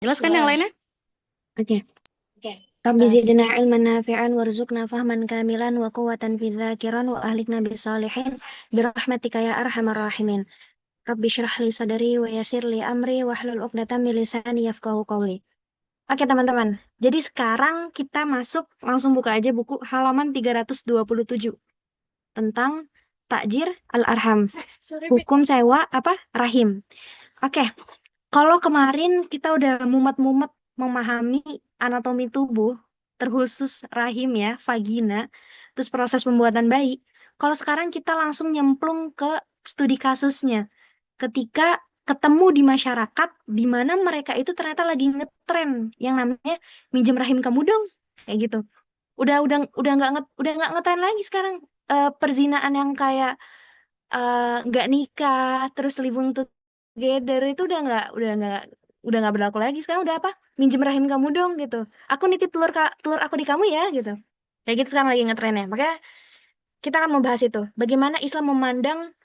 Jelaskan yang lainnya? Oke. Oke. Rabbi zidna ilman nafi'an warzuqna fahman kamilan wa quwwatan fi dzakiran wa ahlikna bisolihin birahmatika ya arhamar rahimin. Rabbi syrah li sadari wa yassir li amri wahlul 'uqdatam min lisani yafqahu qawli. Oke teman-teman, jadi sekarang kita masuk, langsung buka aja buku halaman 327 tentang takjir al-arham. Hukum sewa apa? Rahim. Oke, kalau kemarin kita udah mumet-mumet memahami anatomi tubuh, terkhusus rahim ya, vagina, terus proses pembuatan bayi. Kalau sekarang kita langsung nyemplung ke studi kasusnya. Ketika ketemu di masyarakat, di mana mereka itu ternyata lagi ngetren yang namanya minjem rahim kamu dong, kayak gitu. Udah nggak ngetren lagi sekarang. Perzinaan yang kayak nggak nikah terus living together itu udah nggak berlaku lagi. Sekarang udah apa, minjem rahim kamu dong gitu, aku nitip telur aku di kamu ya gitu, kayak gitu sekarang lagi ngetrennya. Makanya kita akan membahas itu, bagaimana Islam memandang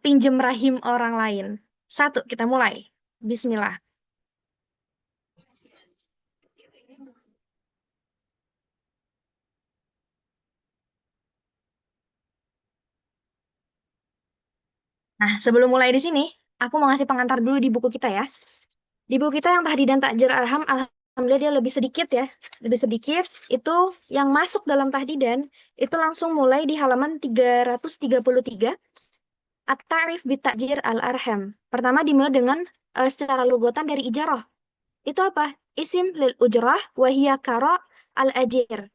pinjem rahim orang lain. Satu, kita mulai. Bismillah. Nah, sebelum mulai di sini, aku mau ngasih pengantar dulu di buku kita ya. Di buku kita yang Tahdi dan Takjir Arham, alhamdulillah dia lebih sedikit ya. Lebih sedikit, itu yang masuk dalam tahdidan, itu langsung mulai di halaman 333, At-Ta'rif Bitakjir Al-Arham. Pertama dimulai dengan secara logotan dari ijarah. Itu apa? Isim lil ujrah wahia karo al-ajir.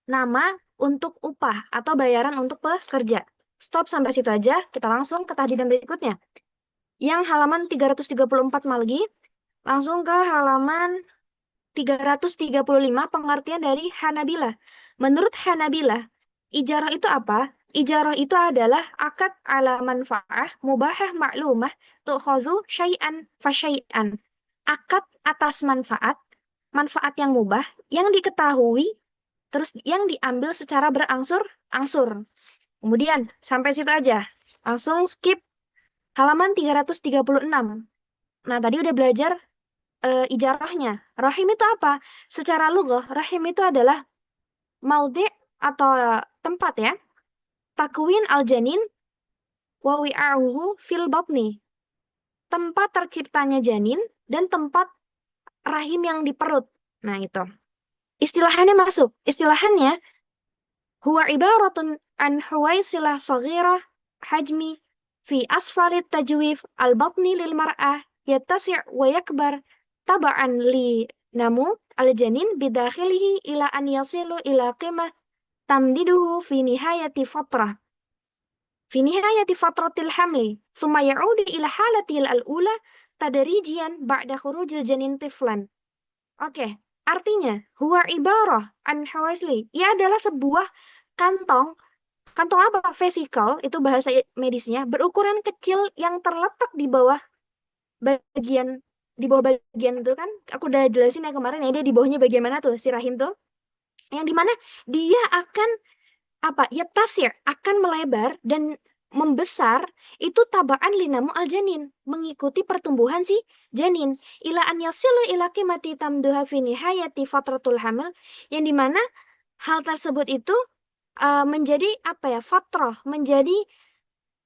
Nama untuk upah atau bayaran untuk pekerja. Stop sampai situ aja, kita langsung ke tahdidan berikutnya. Yang halaman 334 Malgi, langsung ke halaman 335 pengertian dari Hanabilah. Menurut Hanabilah, ijarah itu apa? Ijarah itu adalah akad ala manfa'ah mubahah maklumah tu'khadhu syai'an fasyai'an. Akad atas manfaat, manfaat yang mubah, yang diketahui, terus yang diambil secara berangsur-angsur. Kemudian, sampai situ aja. Langsung skip halaman 336. Nah, tadi udah belajar ijarahnya. Rahim itu apa? Secara lughah, rahim itu adalah maudhi' atau tempat ya. Takwin al-janin wa wi'ahu fil batni. Tempat terciptanya janin dan tempat rahim yang di perut. Nah, itu. Istilahannya masuk. Istilahannya huwa ibaratun an huwaisilah saghirah hajmi fi asfalit tajwif al-batni lil mar'ah yattasi' wa yakbar taba'an li namu al-janin bidakhilihi ila an yasilu ila qimah tamdiduhu fi nihayati fatrah fi nihayati fatratil hamli thumma ya'udu ila halatil al-ula tadrijian ba'da khurujil janin tiflan. Oke, artinya huwa ibarah an hawaisli, ia adalah sebuah kantong. Kantong apa? Vesikel, itu bahasa medisnya, berukuran kecil yang terletak bagian di bawah bagian itu kan. Aku udah jelasin ya kemarin ya, dia di bawahnya bagian mana tuh si rahim tuh. Yang dimana dia akan apa? Ya tasir, akan melebar dan membesar itu tabaan linamu al janin, mengikuti pertumbuhan si janin. Ila an yasilu ila qimati tamduha fi nihayati fatratul hamil, yang dimana hal tersebut itu menjadi apa ya, fatrah, menjadi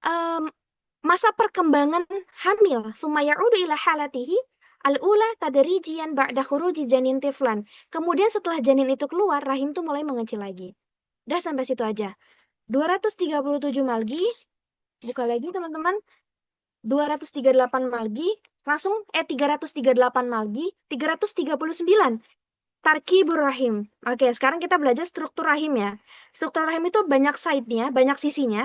em, masa perkembangan hamil. Summa ya'udu ila halatihi al-ula tadrijian ba'da khuruji janin tiflan. Kemudian setelah janin itu keluar, rahim tuh mulai mengecil lagi. Udah sampai situ aja. 237 Malgi, buka lagi teman-teman. 238 Malgi, langsung 338 Malgi, 339 Tarkibur rahim. Oke, sekarang kita belajar struktur rahim ya. Struktur rahim itu banyak side-nya, banyak sisinya.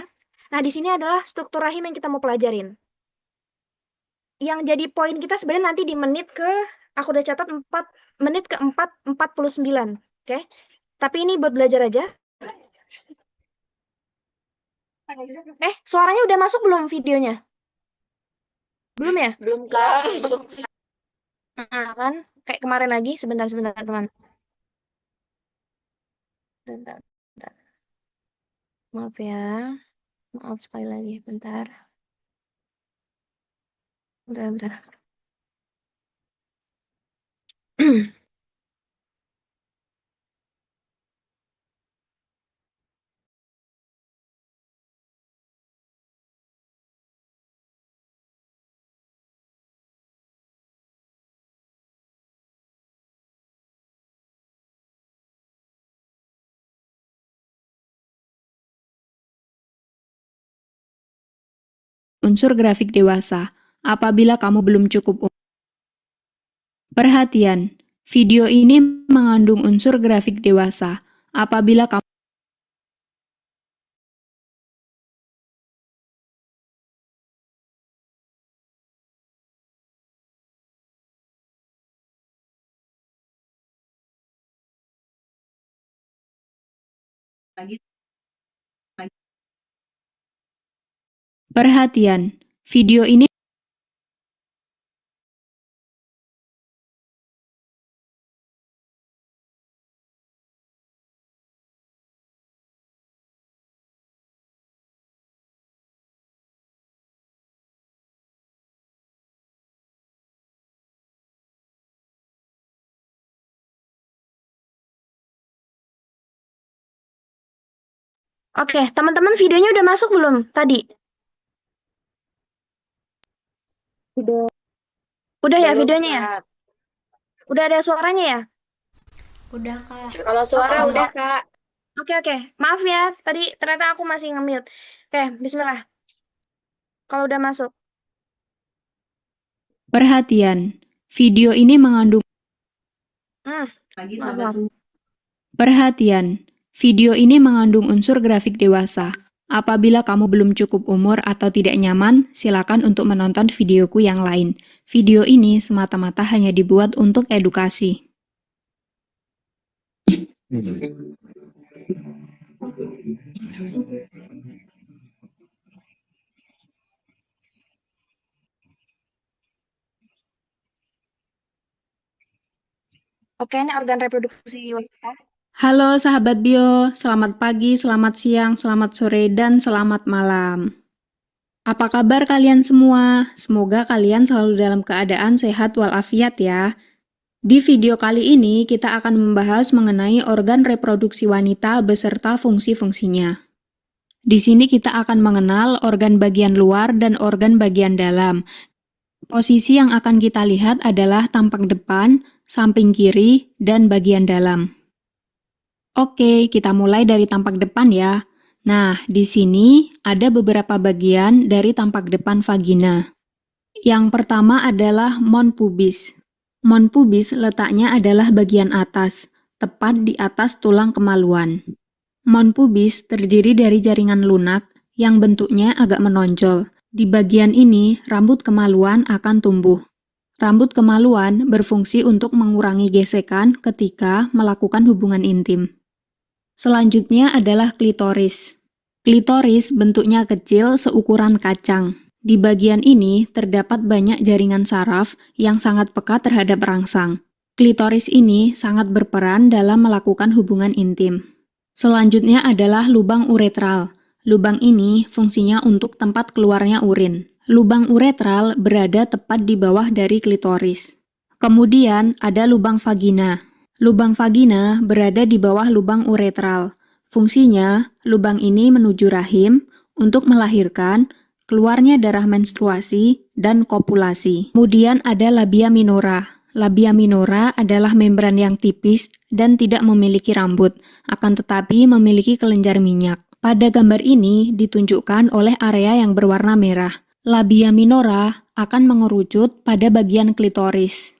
Nah, di sini adalah struktur rahim yang kita mau pelajarin. Yang jadi poin kita sebenarnya nanti di aku udah catat 4, menit ke 4:49. Oke. Tapi ini buat belajar aja. Suaranya udah masuk belum videonya? Belum ya? Belum, Kak. Nah, kan? Kayak kemarin lagi. Sebentar, teman. Bentar, bentar. Maaf ya. Maaf sekali lagi. Bentar. Bentar. unsur grafik dewasa. Apabila kamu belum cukup perhatian, video ini mengandung unsur grafik dewasa. Apabila kamu perhatian, video ini Oke, teman-teman videonya udah masuk belum tadi? Udah ya videonya ya? Udah ada suaranya ya? Udah, Kak. Kalau suara Oke. udah, Kak. Oke. Maaf ya, tadi ternyata aku masih nge-mute. Oke, bismillah. Kalau udah masuk. perhatian, video ini mengandung Maaf. perhatian, video ini mengandung unsur grafik dewasa. Apabila kamu belum cukup umur atau tidak nyaman, silakan untuk menonton videoku yang lain. Video ini semata-mata hanya dibuat untuk edukasi. Oke, ini organ reproduksi wanita. Halo sahabat bio, selamat pagi, selamat siang, selamat sore, dan selamat malam. Apa kabar kalian semua? Semoga kalian selalu dalam keadaan sehat walafiat ya. Di video kali ini kita akan membahas mengenai organ reproduksi wanita beserta fungsi-fungsinya. Di sini kita akan mengenal organ bagian luar dan organ bagian dalam. Posisi yang akan kita lihat adalah tampak depan, samping kiri, dan bagian dalam. Oke, kita mulai dari tampak depan ya. Nah, di sini ada beberapa bagian dari tampak depan vagina. Yang pertama adalah mon pubis. Mon pubis letaknya adalah bagian atas, tepat di atas tulang kemaluan. Mon pubis terdiri dari jaringan lunak yang bentuknya agak menonjol. Di bagian ini, rambut kemaluan akan tumbuh. Rambut kemaluan berfungsi untuk mengurangi gesekan ketika melakukan hubungan intim. Selanjutnya adalah klitoris. Klitoris bentuknya kecil seukuran kacang. Di bagian ini terdapat banyak jaringan saraf yang sangat peka terhadap rangsang. Klitoris ini sangat berperan dalam melakukan hubungan intim. Selanjutnya adalah lubang uretral. Lubang ini fungsinya untuk tempat keluarnya urin. Lubang uretral berada tepat di bawah dari klitoris. Kemudian ada lubang vagina. Lubang vagina berada di bawah lubang uretral. Fungsinya, lubang ini menuju rahim untuk melahirkan, keluarnya darah menstruasi, dan kopulasi. Kemudian ada labia minora. Labia minora adalah membran yang tipis dan tidak memiliki rambut, akan tetapi memiliki kelenjar minyak. Pada gambar ini ditunjukkan oleh area yang berwarna merah. Labia minora akan mengerucut pada bagian klitoris.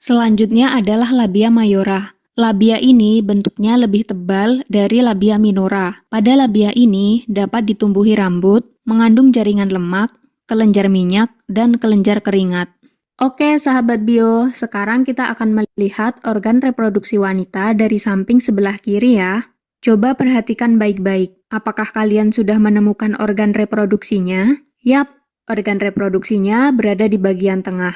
Selanjutnya adalah labia mayora. Labia ini bentuknya lebih tebal dari labia minora. Pada labia ini dapat ditumbuhi rambut, mengandung jaringan lemak, kelenjar minyak, dan kelenjar keringat. Oke sahabat bio, sekarang kita akan melihat organ reproduksi wanita dari samping sebelah kiri ya. Coba perhatikan baik-baik, apakah kalian sudah menemukan organ reproduksinya? Yap, organ reproduksinya berada di bagian tengah.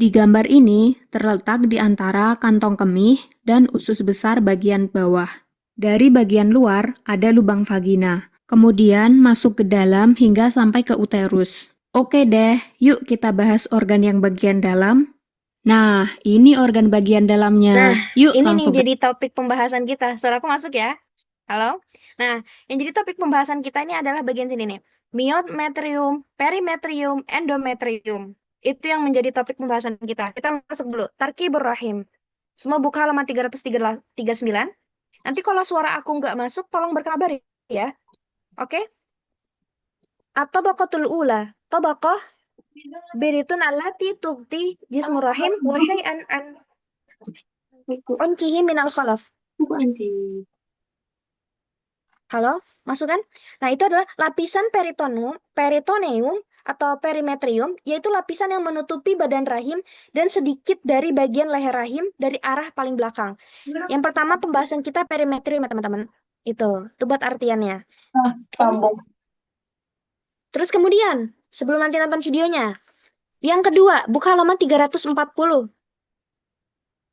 Di gambar ini terletak di antara kantong kemih dan usus besar bagian bawah. Dari bagian luar ada lubang vagina, kemudian masuk ke dalam hingga sampai ke uterus. Oke deh, yuk kita bahas organ yang bagian dalam. Nah, ini organ bagian dalamnya. Nah, Yuk ini nih langsung jadi topik pembahasan kita. Suaraku masuk ya? Halo? Nah, yang jadi topik pembahasan kita ini adalah bagian sini nih. Myometrium, perimetrium, endometrium. Itu yang menjadi topik pembahasan kita. Kita masuk dulu. Tarkibur rahim. Semua buka halaman 339. Nanti kalau suara aku nggak masuk, tolong berkabar ya. Oke? At-tabaqatul ula. Tabaqah biritun allati tughti jismur rahim wa syai'an an unkihi minal khalaf. Halo, masuk kan? Nah, itu adalah lapisan peritoneum atau perimetrium, yaitu lapisan yang menutupi badan rahim dan sedikit dari bagian leher rahim dari arah paling belakang. Yang pertama pembahasan kita perimetrium, ya, teman-teman. Itu buat artiannya. Terus kemudian, sebelum nanti nonton videonya, yang kedua, buka halaman 340.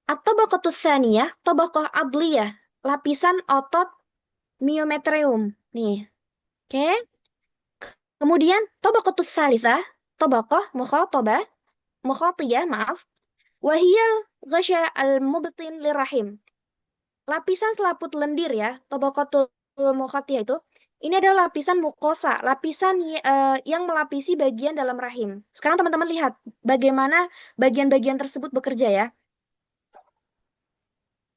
At-tabaqatus tsaniyah, tabaqah adliyah, lapisan otot myometrium. Nih. Oke. Kemudian tabaqatus tsalitsah, tabaqah mukhatiyah, maaf. Wahiyal ghasya al-mubtin lirrahim. Lapisan selaput lendir ya, tabaqatul mukhatiyah itu. Ini adalah lapisan mukosa, lapisan yang melapisi bagian dalam rahim. Sekarang teman-teman lihat bagaimana bagian-bagian tersebut bekerja ya.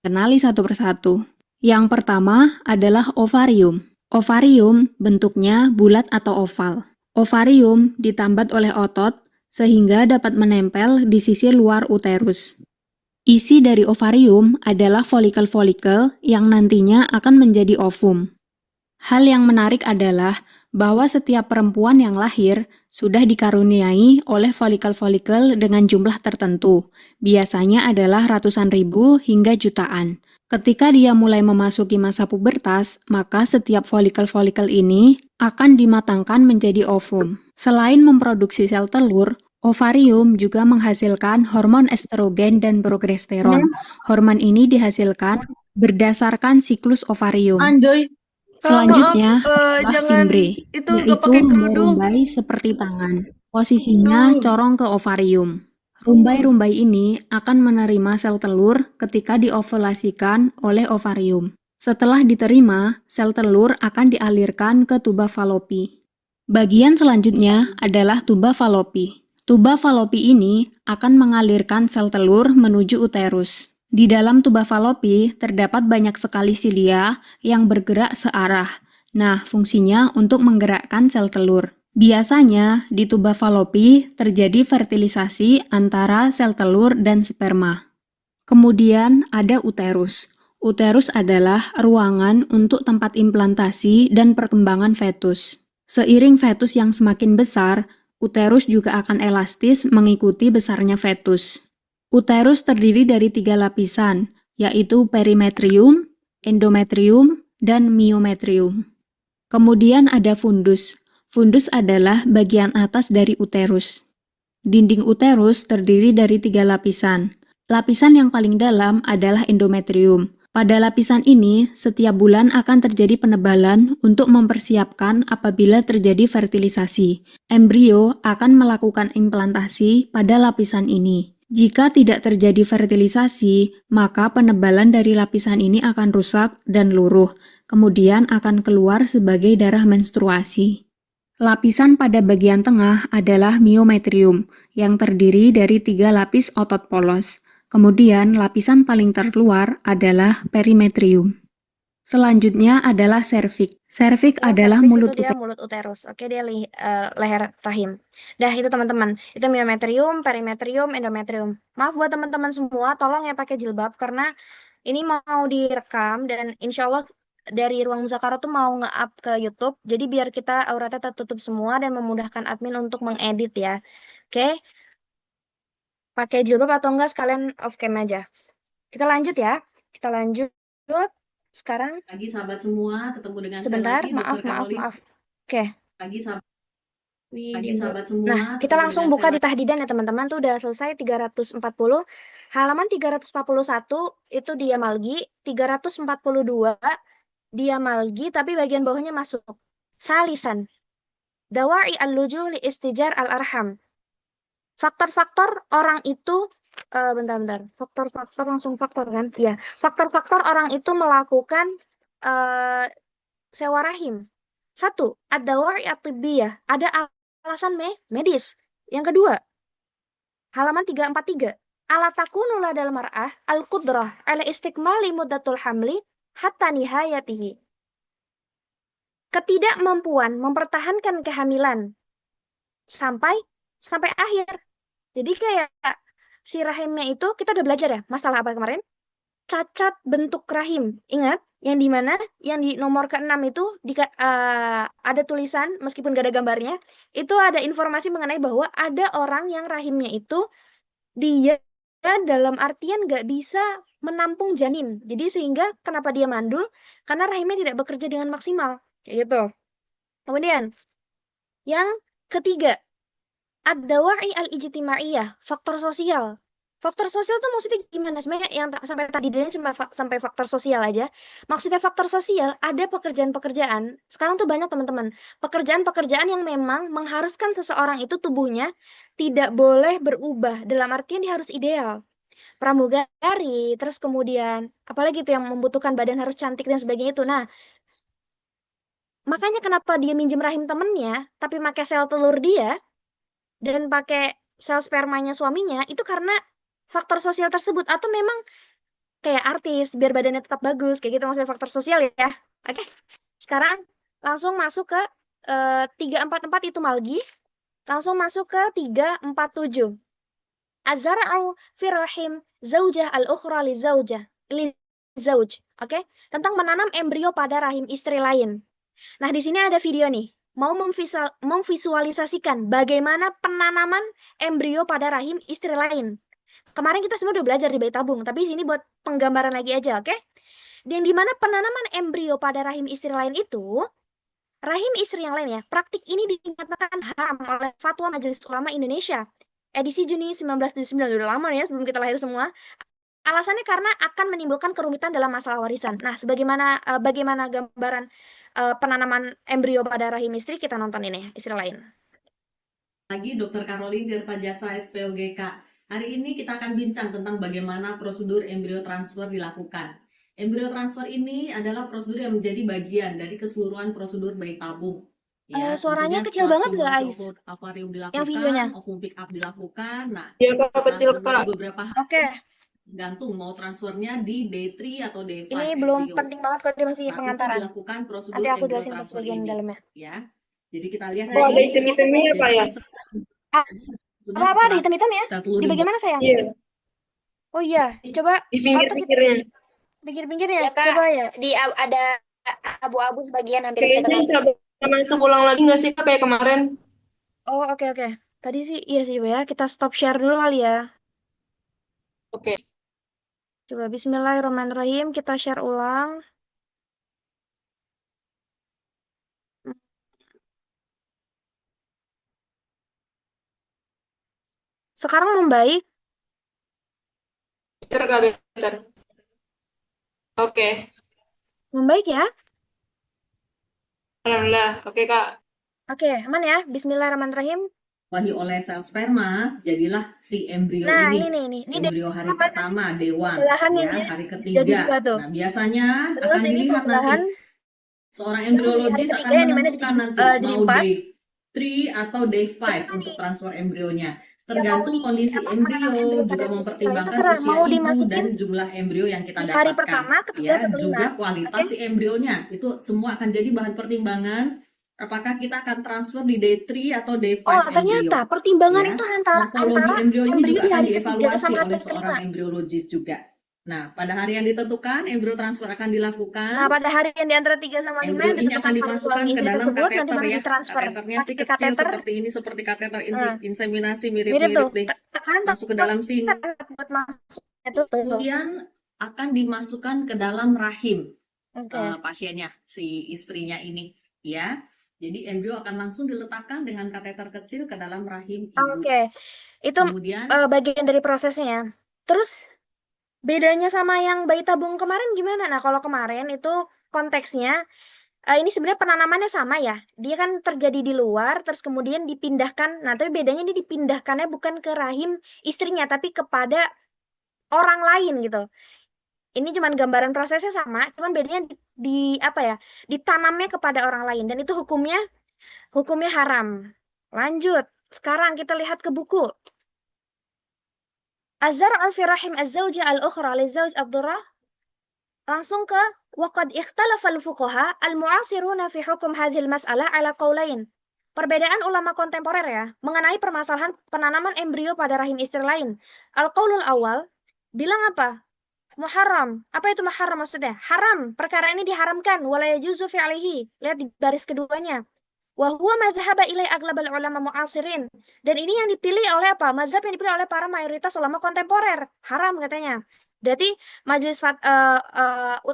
Kenali satu persatu. Yang pertama adalah ovarium. Ovarium bentuknya bulat atau oval. Ovarium ditambat oleh otot sehingga dapat menempel di sisi luar uterus. Isi dari ovarium adalah folikel-folikel yang nantinya akan menjadi ovum. Hal yang menarik adalah bahwa setiap perempuan yang lahir sudah dikaruniai oleh folikel-folikel dengan jumlah tertentu, biasanya adalah ratusan ribu hingga jutaan. Ketika dia mulai memasuki masa pubertas, maka setiap folikel-folikel ini akan dimatangkan menjadi ovum. Selain memproduksi sel telur, ovarium juga menghasilkan hormon estrogen dan progesteron. Hormon ini dihasilkan berdasarkan siklus ovarium. Selanjutnya adalah jangan fimbre, itu nggak yaitu pakai kerudung. rumbai-rumbai seperti tangan. Posisinya corong ke ovarium. Rumbai-rumbai ini akan menerima sel telur ketika diovulasikan oleh ovarium. Setelah diterima, sel telur akan dialirkan ke tuba falopi. Bagian selanjutnya adalah tuba falopi. Tuba falopi ini akan mengalirkan sel telur menuju uterus. Di dalam tuba falopi terdapat banyak sekali silia yang bergerak searah. Nah, fungsinya untuk menggerakkan sel telur. Biasanya di tuba falopi terjadi fertilisasi antara sel telur dan sperma. Kemudian ada uterus. Uterus adalah ruangan untuk tempat implantasi dan perkembangan fetus. Seiring fetus yang semakin besar, uterus juga akan elastis mengikuti besarnya fetus. Uterus terdiri dari 3 lapisan, yaitu perimetrium, endometrium, dan myometrium. Kemudian ada fundus. Fundus adalah bagian atas dari uterus. Dinding uterus terdiri dari 3 lapisan. Lapisan yang paling dalam adalah endometrium. Pada lapisan ini, setiap bulan akan terjadi penebalan untuk mempersiapkan apabila terjadi fertilisasi. Embrio akan melakukan implantasi pada lapisan ini. Jika tidak terjadi fertilisasi, maka penebalan dari lapisan ini akan rusak dan luruh, kemudian akan keluar sebagai darah menstruasi. Lapisan pada bagian tengah adalah myometrium, yang terdiri dari 3 lapis otot polos. Kemudian lapisan paling terluar adalah perimetrium. Selanjutnya adalah serviks. Serviks adalah mulut itu dia mulut uterus. Oke, dia leher rahim. Dah itu teman-teman. Itu myometrium, perimetrium, endometrium. Maaf buat teman-teman semua, tolong ya pakai jilbab karena ini mau direkam dan insya Allah dari ruang muzakarah tuh mau nge-up ke YouTube. Jadi biar kita auratnya tertutup semua dan memudahkan admin untuk mengedit ya. Oke. Pakai jilbab atau enggak sekalian off cam aja. Kita lanjut ya. Kita lanjut. Sekarang Pagi sahabat semua, ketemu dengan sebentar, saya lagi, maaf. Oke. Pagi sahabat Nah, semua. kita langsung buka di tahdidan ya teman-teman. Tuh udah selesai 340. Halaman 341 itu dia malgi, 342 dia malgi tapi bagian bawahnya masuk. Salisan. Dawa'i al-luju li istijar al-arham. Faktor-faktor orang itu bentar. Faktor-faktor langsung faktor kan? Iya. Faktor-faktor orang itu melakukan sewa rahim. 1. Ad-dawa'i at-tibbiyah. Ada alasan medis. Yang kedua, halaman 343. Ala takunu ladal mar'ah al-qudrah ala istikmali muddatul hamli hatta nihayatihi. Ketidakmampuan mempertahankan kehamilan sampai akhir. Jadi kayak si rahimnya itu kita udah belajar ya masalah apa kemarin? Cacat bentuk rahim. Ingat yang di mana yang di nomor ke-6 itu ada tulisan meskipun gak ada gambarnya, itu ada informasi mengenai bahwa ada orang yang rahimnya itu dia dalam artian nggak bisa menampung janin. Jadi sehingga kenapa dia mandul? Karena rahimnya tidak bekerja dengan maksimal. Kayak gitu. Kemudian yang ketiga, ad-dawa'i al-ijtimaiyah, faktor sosial. Faktor sosial tuh maksudnya gimana? Sebenarnya yang sampai tadi dia sampai faktor sosial aja. Maksudnya faktor sosial ada pekerjaan-pekerjaan. Sekarang tuh banyak teman-teman. Pekerjaan-pekerjaan yang memang mengharuskan seseorang itu tubuhnya tidak boleh berubah. Dalam artian dia harus ideal. Pramugari, terus kemudian apalagi itu yang membutuhkan badan harus cantik dan sebagainya itu. Nah, makanya kenapa dia minjem rahim temennya, tapi pakai sel telur dia dan pakai sel spermanya suaminya, itu karena faktor sosial tersebut. Atau memang kayak artis, biar badannya tetap bagus, kayak gitu maksudnya faktor sosial ya. Oke, sekarang langsung masuk ke 344 itu malgi, langsung masuk ke 347. Az-zar'u fi rahim zaujah al-ukhra li zauj. Oke, tentang menanam embrio pada rahim istri lain. Nah, di sini ada video nih. Mau memvisualisasikan bagaimana penanaman embrio pada rahim istri lain. Kemarin kita semua udah belajar di bayi tabung, tapi sini buat penggambaran lagi aja, oke? Dan di mana penanaman embrio pada rahim istri lain itu, rahim istri yang lain ya, praktik ini dinyatakan haram oleh Fatwa Majelis Ulama Indonesia. Edisi Juni 1979, udah lama ya sebelum kita lahir semua. Alasannya karena akan menimbulkan kerumitan dalam masalah warisan. Nah, bagaimana gambaran penanaman embrio pada rahim istri, kita nonton ini istri lain. Lagi Dr. Caroline Tirtajasa SPOGK. Hari ini kita akan bincang tentang bagaimana prosedur embrio transfer dilakukan. Embrio transfer ini adalah prosedur yang menjadi bagian dari keseluruhan prosedur bayi tabung. Ya, suaranya tentunya kecil setelah banget nggak, Ais? stimulasi akuarium Yang videonya. dilakukan, ovum pick up dilakukan. Nah, Iya, Kak, kecil, setelah Kak. beberapa hari, Oke. gantung mau transfernya di D3 atau D5 Ini belum embrio. penting banget kalau dia masih Saat itu pengantaran. dilakukan prosedur Nanti aku embrio jelasin pas transfer bagian ini. dalamnya. Ya, jadi kita lihat Oh, ada di sini. item-itemnya ya, Pak ya? Apa ada hitam-hitam ya? Di bagian mana sayang? Iya, Oh iya, coba di pinggir-pinggirnya. pinggir-pinggirnya. Ya, Kak, Coba ya. ada abu-abu sebagian hampir bisa Kayaknya coba masuk ulang lagi nggak sih, Kak, kayak kemarin? Oh, oke. Tadi sih iya sih ya. Kita stop share dulu kali ya. Oke. Coba bismillahirrahmanirrahim, kita share ulang. Sekarang membaik. Better, Kak, better. Oke. Membaik ya? Alhamdulillah. Oke, Kak. Oke, aman ya? Bismillahirrahmanirrahim. Wahyu oleh sel sperma, jadilah si embrio Nah, ini. ini Embrio hari pertama, D1, belahan ya, yang dia hari jadi ketiga. dua tuh. Nah, biasanya Terus akan ini dilihat pembelahan nanti. Seorang yang di hari embriologis ketiga akan yang dimana menentukan nanti jadi mau 4. D3 atau D5 Terserah untuk nih. transfer embrionya. Ya, mau Tergantung kondisi menanam embrio, embrio juga pada mempertimbangkan terserah usia mau ibu dimasukin dan jumlah embrio yang kita di hari dapatkan. pertama, ketiga, Ya, atau kelima. juga kualitas Oke? si embrionya. Itu semua akan jadi bahan pertimbangan. Apakah kita akan transfer di D3 atau D5 Oh, embrio? ternyata pertimbangan Ya, itu antara morfologi embrio ini embrio juga di akan hari ketiga dievaluasi sama oleh hari seorang kelima. embriologis juga. Nah, pada hari yang ditentukan, embrio transfer akan dilakukan. Nah, pada hari yang di antara 3 sama 5 Embrio yang ini ditentukan akan oleh dimasukkan suami ke istri dalam tersebut, nanti kateter baru ya. ditransfer. Kateternya sih Pakai kecil kateter. seperti ini, seperti kateter Nah, inseminasi, mirip mirip-mirip tuh. deh. Tekanan Masuk ke dalam sini. buat masuknya tuh. Kemudian akan dimasukkan ke dalam rahim Oke. pasiennya, si istrinya ini, ya. Jadi embrio akan langsung diletakkan dengan kateter kecil ke dalam rahim ibu. Oke. Itu Kemudian bagian dari prosesnya. Terus bedanya sama yang bayi tabung kemarin gimana? Nah, kalau kemarin itu konteksnya ini sebenarnya penanamannya sama ya. Dia kan terjadi di luar, terus kemudian dipindahkan. Nah, tapi bedanya ini dipindahkannya bukan ke rahim istrinya, tapi kepada orang lain gitu. Ini cuman gambaran prosesnya sama, cuman bedanya ditanamnya kepada orang lain, dan itu hukumnya haram. Lanjut, sekarang kita lihat ke buku. Az-zar'u fi rahim az-zawja al-ukhra li-zawj ad-durra. Langsung ke waqad ikhtalafa al-fuqaha al-mu'asiruna fi hukum hadhihi al-mas'alah ala qawlain. Perbedaan ulama kontemporer ya, mengenai permasalahan penanaman embrio pada rahim istri lain. Al-qaulul awal bilang apa? Muharram. Apa itu muharram maksudnya? Haram. Perkara ini diharamkan. Wala yajuzu fi'alihi. Lihat di baris keduanya. Wa huwa madhhaba ilai aglabal ulama mu'asirin. Dan ini yang dipilih oleh apa? Mazhab yang dipilih oleh para mayoritas ulama kontemporer. Haram katanya. Berarti Majelis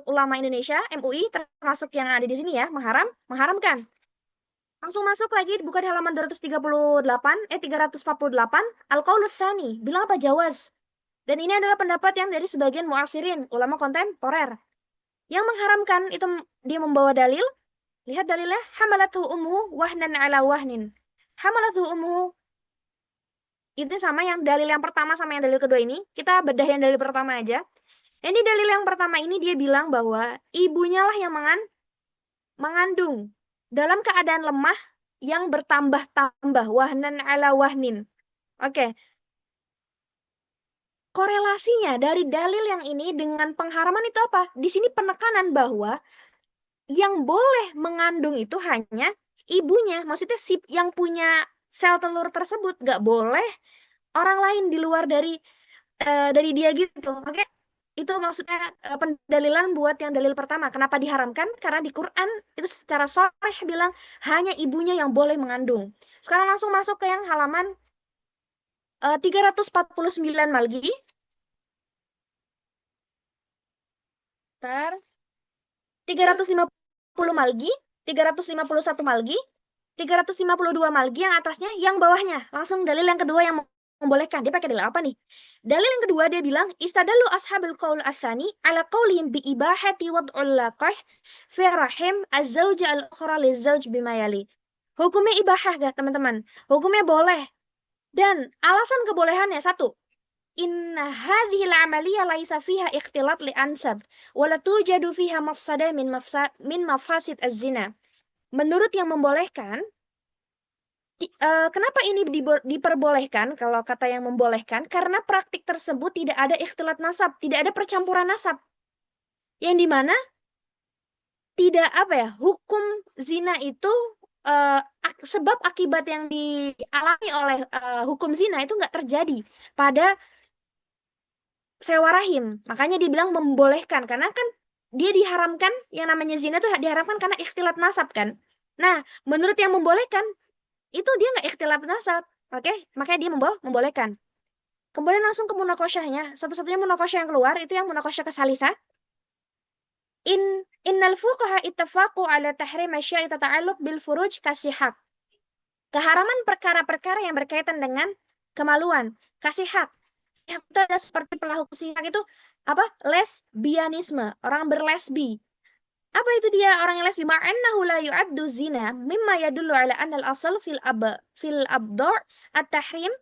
Ulama Indonesia, MUI, termasuk yang ada di sini ya, mengharamkan. Langsung masuk lagi, buka di halaman 348, Al-Qaulus Tsani, bilang apa? Jawaz. Dan ini adalah pendapat yang dari sebagian mu'asirin, ulama kontemporer. Yang mengharamkan itu dia membawa dalil. Lihat dalilnya, hamalathu ummuhu wahnan ala wahnin. Hamalathu ummuhu. Itu sama yang dalil yang pertama sama yang dalil kedua ini. Kita bedah yang dalil pertama aja. Ini dalil yang pertama ini dia bilang bahwa ibunya lah yang mengandung dalam keadaan lemah yang bertambah-tambah, wahnan ala wahnin. Oke. Korelasinya dari dalil yang ini dengan pengharaman itu apa? Di sini penekanan bahwa yang boleh mengandung itu hanya ibunya. Maksudnya si yang punya sel telur tersebut, nggak boleh orang lain di luar dari dia gitu. Oke? Itu maksudnya pendalilan buat yang dalil pertama. Kenapa diharamkan? Karena di Quran itu secara sharih bilang hanya ibunya yang boleh mengandung. Sekarang langsung masuk ke yang halaman 349 Malgi. 350 Malgi, 351 Malgi, 352 Malgi yang atasnya, yang bawahnya. Langsung dalil yang kedua yang membolehkan. Dia pakai dalil apa nih? Dalil yang kedua dia bilang, istadallu ashabul qaul asani ala qaulihim bi ibahati wad'ul laqah fi rahim az-zawj al-ukhra liz-zawj bima yali. Hukumnya ibahah gak teman-teman? Hukumnya boleh. Dan alasan kebolehannya satu, inna hadhil amaliyah laisa fiha ikhtilat li ansab wala tujadu fiha mafsadah min mafasid az-zina. Menurut yang membolehkan, kenapa ini diperbolehkan? Kalau kata yang membolehkan, karena praktik tersebut tidak ada ikhtilat nasab, tidak ada percampuran nasab. Yang dimana tidak hukum zina itu sebab akibat yang dialami oleh hukum zina itu nggak terjadi pada sewa rahim. Makanya dibilang membolehkan, karena kan dia diharamkan, yang namanya zina itu diharamkan karena ikhtilat nasab kan. Nah, menurut yang membolehkan, itu dia nggak ikhtilat nasab. Oke? Makanya dia membolehkan. Kemudian langsung ke munakosyahnya. Satu-satunya munakosyah yang keluar, itu yang munakosyah kesalisa. Innal fuqaha ittafaqu ala tahrim asya'i tata'alluq bil furuj kasihak. Keharaman perkara-perkara yang berkaitan dengan kemaluan, kasihak. Sihak itu ada seperti pelaku sihak itu apa? Lesbianisme, orang berlesbi. Apa itu dia orang yang lesbi? Ma'annahu la yu'addu zina mimma yadullu ala anna al-asal fil abdar at-tahrim.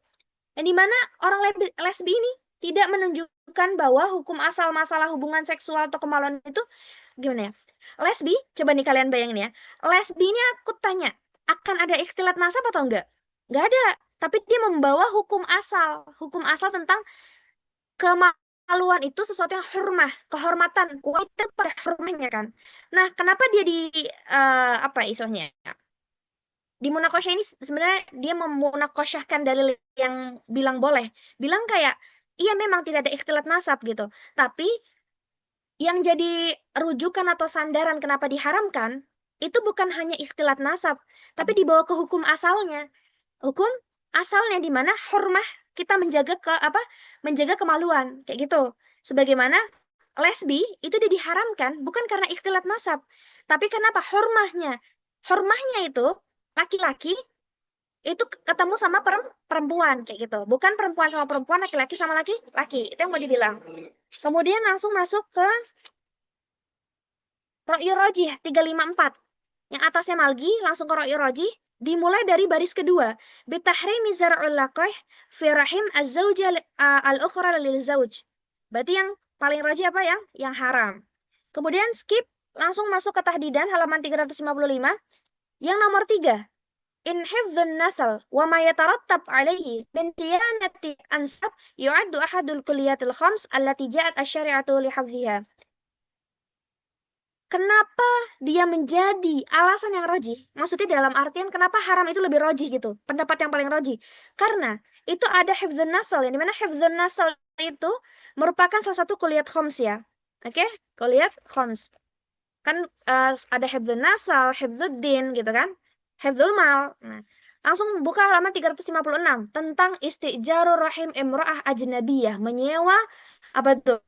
Yang dimana orang lesbi ini tidak menunjukkan bahwa hukum asal masalah hubungan seksual atau kemaluan itu gimana ya? Lesbi, coba nih kalian bayangin ya. Lesbi ini aku tanya, akan ada ikhtilat nasab atau enggak? Enggak ada. Tapi dia membawa hukum asal. Hukum asal tentang kemaluan itu sesuatu yang hurmah, kehormatan. Wajib pada hurmahnya kan. Nah, kenapa dia istilahnya? Di munakosyah ini sebenarnya dia memunakosyahkan dalil yang bilang boleh. Bilang kayak, iya memang tidak ada ikhtilat nasab gitu. Tapi yang jadi rujukan atau sandaran kenapa diharamkan, itu bukan hanya ikhtilat nasab, tapi dibawa ke hukum asalnya. Hukum asalnya di mana hurmah kita menjaga kemaluan kayak gitu. Sebagaimana lesbi itu diharamkan bukan karena ikhtilat nasab, tapi kenapa hurmahnya? Hurmahnya itu laki-laki itu ketemu sama perempuan kayak gitu. Bukan perempuan sama perempuan, laki-laki sama laki-laki. Itu yang mau dibilang. Kemudian langsung masuk ke Ra'yu Rajih 354. Yang atasnya Malgi, langsung ke Ra'yu Rajih. Dimulai dari baris kedua. Bitahrimi zar'ul laqih fi rahim az-zawj al-ukhra lil zawj. Berarti yang paling rajih apa yang haram. Kemudian skip, langsung masuk ke tahdidan halaman 355. Yang nomor 3. In hifdzun nasal wa ma yatarattab alaihi min siyanati ansab yu'addu ahadul kulliyatil khams allati ja'at asy-syari'atu li hifdziha. Kenapa dia menjadi alasan yang rojih? Maksudnya dalam artian kenapa haram itu lebih rojih gitu? Pendapat yang paling rojih. Karena itu ada hifdzun nasl, yang dimana hifdzun nasl itu merupakan salah satu kuliat khoms ya. Oke, kuliat khoms. Kan ada hifdzun nasl, hifdzuddin gitu kan? Hifdzul mal. Nah, langsung buka halaman 356 tentang istijarur rahim imra'ah ajnabiyah, menyewa apa tuh?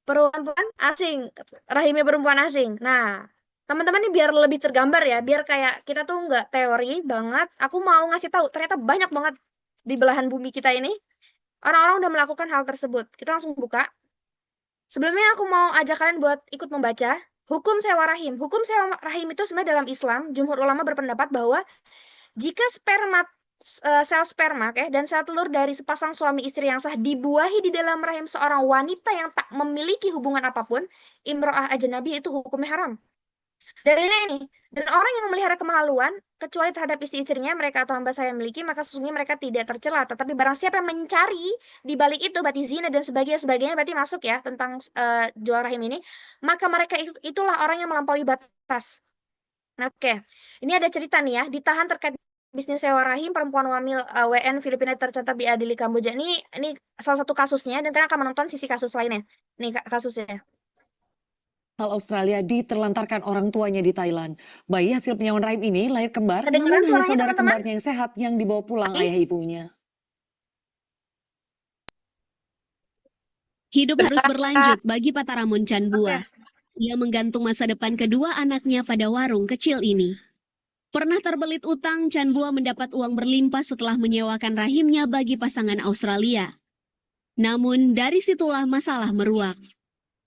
Perempuan asing, rahimnya perempuan asing. Nah, teman-teman ini biar lebih tergambar ya, biar kayak kita tuh nggak teori banget. Aku mau ngasih tahu, ternyata banyak banget di belahan bumi kita ini orang-orang udah melakukan hal tersebut. Kita langsung buka. Sebelumnya aku mau ajak kalian buat ikut membaca hukum sewa rahim. Hukum sewa rahim itu sebenarnya dalam Islam, jumhur ulama berpendapat bahwa jika sel sperma dan sel telur dari sepasang suami istri yang sah dibuahi di dalam rahim seorang wanita yang tak memiliki hubungan apapun, imro'ah ajnabi itu hukumnya haram. Dalilnya ini, dan orang yang memelihara kemaluan, kecuali terhadap istri-istrinya, mereka atau hamba saya miliki, maka sesungguhnya mereka tidak tercela. Tetapi barang siapa yang mencari di balik itu, berarti zina dan sebagainya, berarti masuk ya tentang jual rahim ini, maka mereka itulah orang yang melampaui batas. Oke, ini ada cerita nih ya, ditahan terkait bisnis sewa rahim perempuan wamil WN Filipina tercatat diadili Kamboja. Ini salah satu kasusnya dan kalian akan menonton sisi kasus lainnya. Nih kasusnya. Asal Australia diterlantarkan orang tuanya di Thailand. Bayi hasil penyewaan rahim ini lahir kembar, Kedengeran namun hanya suaranya, saudara teman-teman? kembarnya yang sehat yang dibawa pulang ayah ibunya. Hidup harus berlanjut bagi Pataramun Chanbua. Ia menggantung masa depan kedua anaknya pada warung kecil ini. Pernah terbelit utang, Chanbua mendapat uang berlimpah setelah menyewakan rahimnya bagi pasangan Australia. Namun, dari situlah masalah meruak.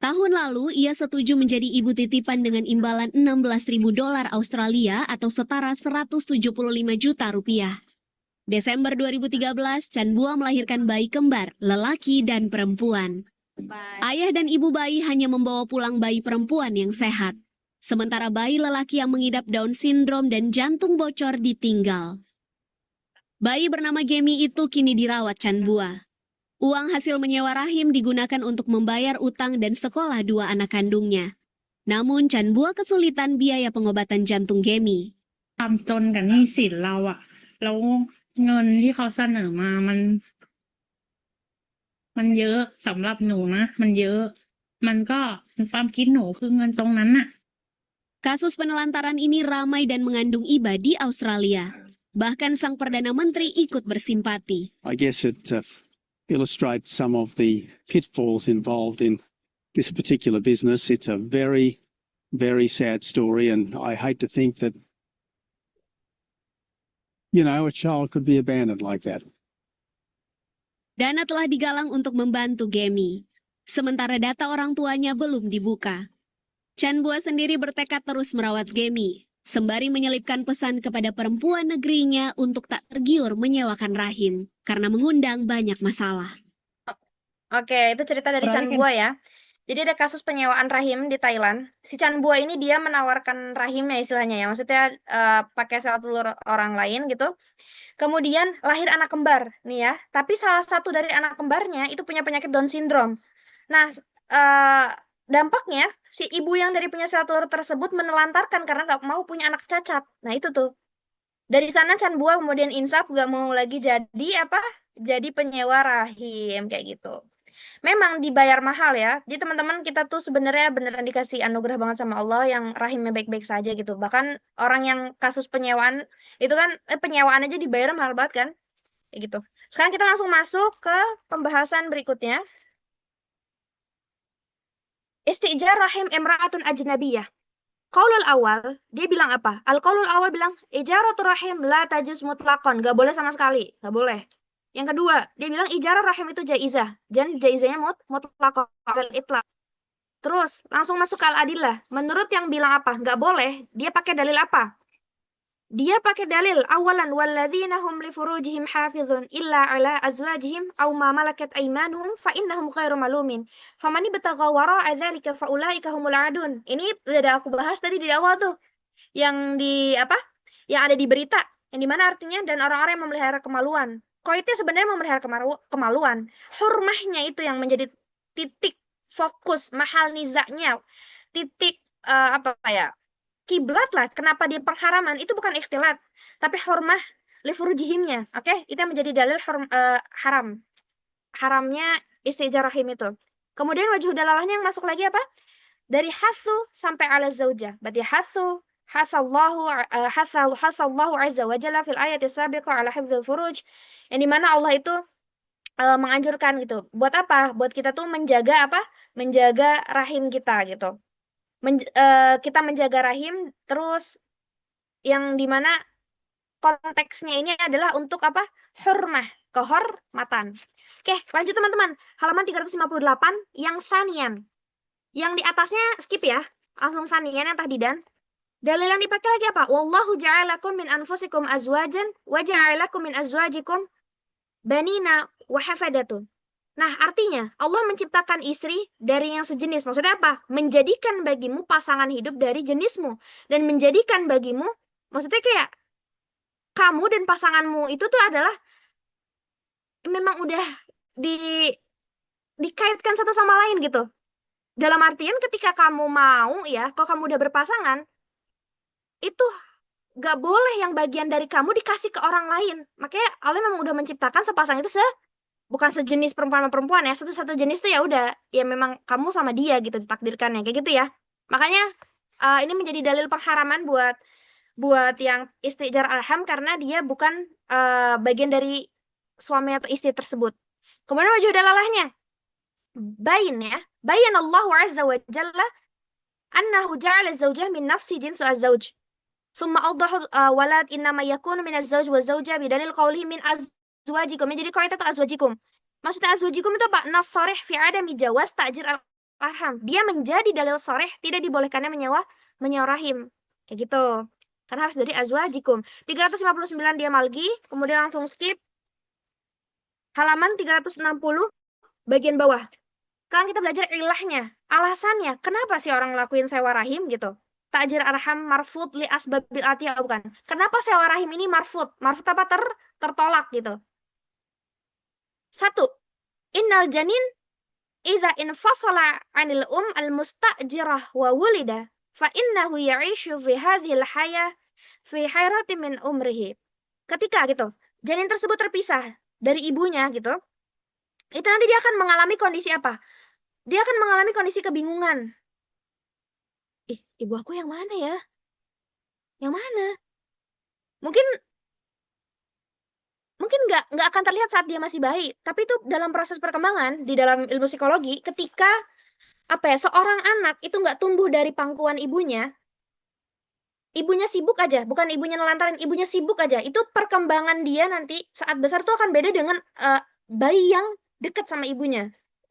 Tahun lalu, ia setuju menjadi ibu titipan dengan imbalan $16.000 Australia atau setara 175 juta rupiah. Desember 2013, Chanbua melahirkan bayi kembar, lelaki dan perempuan. Ayah dan ibu bayi hanya membawa pulang bayi perempuan yang sehat. Sementara bayi lelaki yang mengidap Down syndrome dan jantung bocor ditinggal. Bayi bernama Gemi itu kini dirawat Chanbua. Uang hasil menyewa rahim digunakan untuk membayar utang dan sekolah dua anak kandungnya. Namun Chanbua kesulitan biaya pengobatan jantung Gemi. ความจนกับหนี้สินเราอะแล้วเงินที่เขาเสนอมามันเยอะสำหรับหนูนะมันเยอะมันก็ความคิดหนูคือเงินตรงนั้นน่ะ Kasus penelantaran ini ramai dan mengandung iba di Australia. Bahkan sang Perdana Menteri ikut bersimpati. I guess it illustrates some of the pitfalls involved in this particular business. It's a very, very sad story, and I hate to think that, a child could be abandoned like that. Dana telah digalang untuk membantu Gemi. Sementara data orang tuanya belum dibuka. Chanbua sendiri bertekad terus merawat Gemi, sembari menyelipkan pesan kepada perempuan negerinya untuk tak tergiur menyewakan rahim, karena mengundang banyak masalah. Oke, itu cerita dari Chanbua ya. Jadi ada kasus penyewaan rahim di Thailand. Si Chanbua ini dia menawarkan rahimnya istilahnya ya, maksudnya pakai sel telur orang lain gitu. Kemudian lahir anak kembar nih ya, tapi salah satu dari anak kembarnya itu punya penyakit Down syndrome. Nah, dampaknya si ibu yang dari punya sel telur tersebut menelantarkan karena nggak mau punya anak cacat. Nah itu tuh. Dari sana Chanbua kemudian insaf nggak mau lagi jadi penyewa rahim kayak gitu. Memang dibayar mahal ya. Jadi teman-teman kita tuh sebenarnya beneran dikasih anugerah banget sama Allah yang rahimnya baik-baik saja gitu. Bahkan orang yang kasus penyewaan itu kan penyewaan aja dibayar mahal banget kan. Kayak gitu. Sekarang kita langsung masuk ke pembahasan berikutnya. Istijar rahim imra'atun ajnabiyah. Qaulul awal, dia bilang apa? Al-qaulul awal bilang, ijaratu rahim la tajuz mutlaqan, gak boleh sama sekali, gak boleh. Yang kedua, dia bilang ijarah rahim itu jaizah. Dan jaizahnya mutlaqan, itlaq. Terus, langsung masuk ke al-adillah. Menurut yang bilang apa? Gak boleh, dia pakai dalil apa? Dia pakai dalil awalan walladzina hum li furujihim hafizun illa ala azwajihim aw ma malakat aymanuhum fa innahum ghairu malumin. Faman ibtagha wara'a dzalika fa ulaika humul adun. Ini udah aku bahas tadi di awal tuh. Yang Yang ada di berita, yang dimana artinya dan orang-orang yang memelihara kemaluan. Koitnya sebenarnya memelihara kemaluan. Hurmahnya itu yang menjadi titik fokus mahal nizaknya. Titik apa ya? Kiblat lah. Kenapa dia pengharaman? Itu bukan ikhtilat, tapi hurmah li furujihimnya. Oke, itu yang menjadi dalil haram. Haramnya isti'jar rahim itu. Kemudian wajhu dalalahnya yang masuk lagi apa? Dari hasu sampai ala zaujah. Berarti hasallahu azza wa jalla fil ayati sabiqah ala hifdzil furuj. Yang dimana Allah itu menganjurkan gitu. Buat apa? Buat kita tuh menjaga apa? Menjaga rahim kita gitu. Kita menjaga rahim, terus yang dimana konteksnya ini adalah untuk apa? Hurmah, kehormatan. Oke, lanjut teman-teman. Halaman 358 yang sanian. Yang di atasnya skip ya. Langsung sanian yang tahdidan. Dalil yang dipakai lagi apa? Wallahu ja'alakum min anfusikum azwajan wa ja'alakum min azwajikum banina wa hafadatun. Nah, artinya Allah menciptakan istri dari yang sejenis. Maksudnya apa? Menjadikan bagimu pasangan hidup dari jenismu. Dan menjadikan bagimu, maksudnya kayak kamu dan pasanganmu itu tuh adalah memang udah dikaitkan satu sama lain gitu. Dalam artian ketika kamu mau ya, kalau kamu udah berpasangan, itu gak boleh yang bagian dari kamu dikasih ke orang lain. Makanya Allah memang udah menciptakan sepasang itu bukan sejenis perempuan sama perempuan ya, satu jenis tuh ya udah, ya memang kamu sama dia gitu ditakdirkannya kayak gitu ya. Makanya ini menjadi dalil pengharaman buat yang isti'jar arham karena dia bukan bagian dari suami atau istri tersebut. Kemudian wajhu dalalahnya. Bayin ya. Bayin Allah azza wa jalla annahu ja'ala zawjah min nafsi jinsu az-zawj. Thumma awdahu walad innama yakunu min az-zawj wa zawjah bidalil qawlihi min azwajikum. Jadi kalau itu azwajikum. Maksudnya azwajikum itu apa? Nas sharih fi adami jawaz ta'jir al-arham. Dia menjadi dalil sharih tidak dibolehkannya menyewa rahim. Kayak gitu. Karena harus dari azwajikum. 359 diam lagi, kemudian langsung skip. Halaman 360 bagian bawah. Sekarang kita belajar ilahnya, alasannya. Kenapa sih orang ngelakuin sewa rahim gitu? Ta'jir arham marfud li asbabil atiyah bukan. Kenapa sewa rahim ini marfud? Marfud apa? Tertolak gitu. 1. Innal janin idza infasala 'anil al-mustajirah wa wulida fa innahu ya'ishu fi hadhil haya fi hayrati min umrihi. Ketika gitu, janin tersebut terpisah dari ibunya gitu. Itu nanti dia akan mengalami kondisi apa? Dia akan mengalami kondisi kebingungan. Ibu aku yang mana ya? Yang mana? Mungkin nggak akan terlihat saat dia masih bayi, tapi itu dalam proses perkembangan di dalam ilmu psikologi ketika seorang anak itu nggak tumbuh dari pangkuan ibunya sibuk aja, bukan ibunya nelantarin, ibunya sibuk aja, itu perkembangan dia nanti saat besar tuh akan beda dengan bayi yang dekat sama ibunya.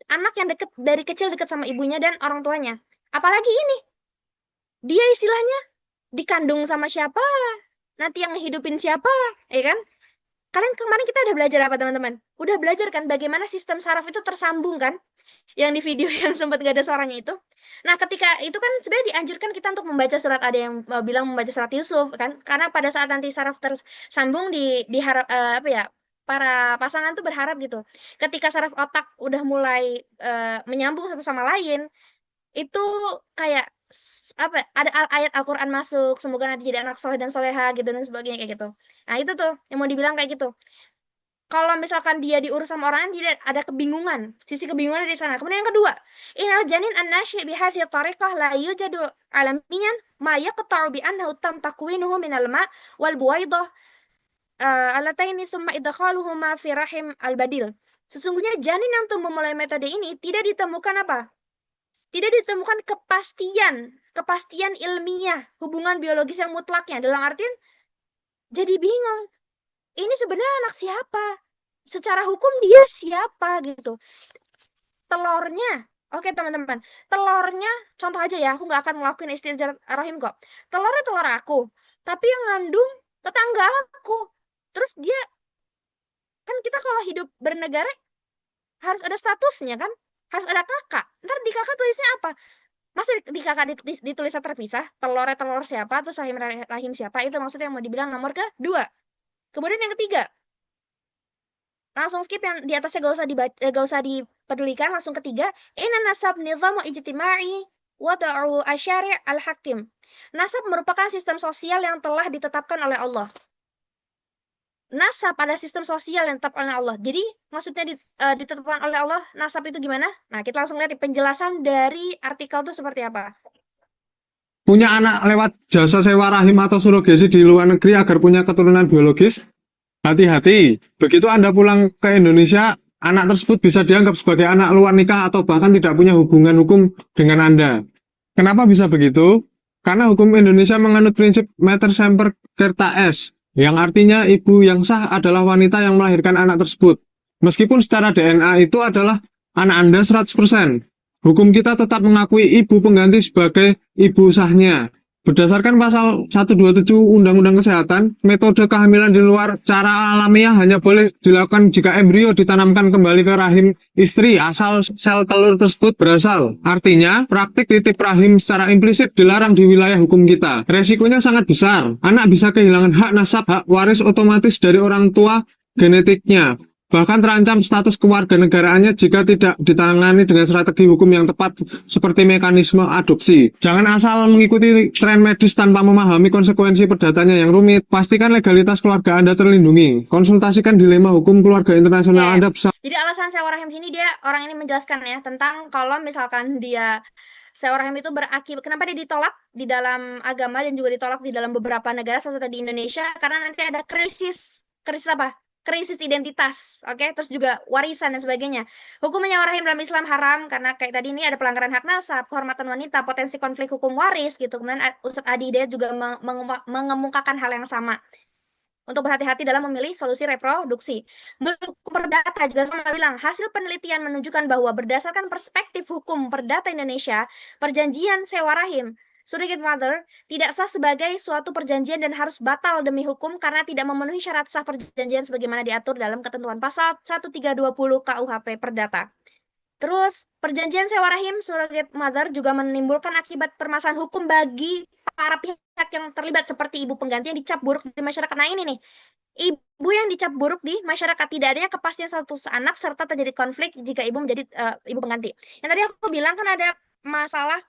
Anak yang dari kecil dekat sama ibunya dan orang tuanya. Apalagi ini. Dia istilahnya dikandung sama siapa? Nanti yang ngehidupin siapa? Ya kan? Kalian kemarin kita udah belajar apa teman-teman? Udah belajar kan bagaimana sistem saraf itu tersambung kan? Yang di video yang sempat gak ada suaranya itu. Nah, ketika itu kan sebenarnya dianjurkan kita untuk membaca surat, ada yang bilang membaca surat Yusuf kan? Karena pada saat nanti saraf tersambung diharap para pasangan tuh berharap gitu. Ketika saraf otak udah mulai menyambung satu sama lain, itu kayak ada ayat Al-Qur'an masuk, semoga nanti jadi anak soleh dan soleha gitu dan sebagainya kayak gitu. Nah, itu tuh yang mau dibilang kayak gitu. Kalau misalkan dia diurus sama orang lain, tidak ada kebingungan. Sisi kebingungan di sana. Kemudian yang kedua, inal janin an-nashi' bi hadhihi tariqah la yujadu alamiyan ma yaqta'u bi annahu tam takwinuhu min al-ma' wal buwaidah alataini thumma idkhaluhuma fi rahim al-badil. Sesungguhnya janin yang tumbuh melalui metode ini tidak ditemukan apa? Tidak ditemukan kepastian ilmiah, hubungan biologis yang mutlaknya. Dalam artian jadi bingung. Ini sebenarnya anak siapa? Secara hukum dia siapa gitu. Telurnya, oke teman-teman, telurnya contoh aja ya, aku nggak akan ngelakuin isti'jar rahim kok. Telurnya telur aku, tapi yang ngandung tetangga aku. Terus dia, kan kita kalau hidup bernegara harus ada statusnya kan? Harus ada kakak. Ntar di kakak tulisnya apa? Masa di kakak ditulisnya terpisah? Telurnya telur siapa, terus rahim siapa? Itu maksudnya yang mau dibilang nomor kedua. Kemudian yang ketiga, langsung skip yang di atasnya gak usah dipedulikan, langsung ketiga, inna nasab nizamu ijtima'i wada'u asyari' al-hakim. Nasab merupakan sistem sosial yang telah ditetapkan oleh Allah. Nasab pada sistem sosial yang ditetapkan oleh Allah. Jadi maksudnya ditetapkan oleh Allah, nasab itu gimana? Nah, kita langsung lihat penjelasan dari artikel itu seperti apa. Punya anak lewat jasa sewa rahim atau surogasi di luar negeri agar punya keturunan biologis? Hati-hati, begitu Anda pulang ke Indonesia, anak tersebut bisa dianggap sebagai anak luar nikah atau bahkan tidak punya hubungan hukum dengan Anda. Kenapa bisa begitu? Karena hukum Indonesia menganut prinsip mater semper certa est, yang artinya ibu yang sah adalah wanita yang melahirkan anak tersebut. Meskipun secara DNA itu adalah anak Anda 100%, hukum kita tetap mengakui ibu pengganti sebagai ibu sahnya. Berdasarkan pasal 127 Undang-Undang Kesehatan, metode kehamilan di luar cara alamiah hanya boleh dilakukan jika embrio ditanamkan kembali ke rahim istri asal sel telur tersebut berasal. Artinya, praktik titip rahim secara implisit dilarang di wilayah hukum kita. Resikonya sangat besar. Anak bisa kehilangan hak nasab, hak waris otomatis dari orang tua genetiknya. Bahkan terancam status kewarganegaraannya jika tidak ditangani dengan strategi hukum yang tepat seperti mekanisme adopsi. Jangan asal mengikuti tren medis tanpa memahami konsekuensi perdatanya yang rumit. Pastikan legalitas keluarga Anda terlindungi. Konsultasikan dilema hukum keluarga internasional Anda bersama. Jadi alasan sewa rahim sini dia orang ini menjelaskan ya tentang kalau misalkan dia sewa rahim itu berakibat, kenapa dia ditolak di dalam agama dan juga ditolak di dalam beberapa negara, salah satu di Indonesia, karena nanti ada krisis apa? Krisis identitas, oke, terus juga warisan dan sebagainya. Hukum menyewa rahim dalam Islam haram karena kayak tadi ini ada pelanggaran hak nasab, kehormatan wanita, potensi konflik hukum waris gitu. Kemudian Ustadz Adi Hidayat juga mengemukakan hal yang sama. Untuk berhati-hati dalam memilih solusi reproduksi. Hukum perdata juga sama bilang, hasil penelitian menunjukkan bahwa berdasarkan perspektif hukum perdata Indonesia, perjanjian sewa rahim surrogate mother tidak sah sebagai suatu perjanjian dan harus batal demi hukum karena tidak memenuhi syarat sah perjanjian sebagaimana diatur dalam ketentuan pasal 1320 KUHP Perdata. Terus, perjanjian sewa rahim surrogate mother juga menimbulkan akibat permasalahan hukum bagi para pihak yang terlibat seperti ibu pengganti yang dicap buruk di masyarakat. Nah ini nih, ibu yang dicap buruk di masyarakat, tidak adanya kepastian status anak serta terjadi konflik jika ibu menjadi ibu pengganti. Yang tadi aku bilang kan ada masalah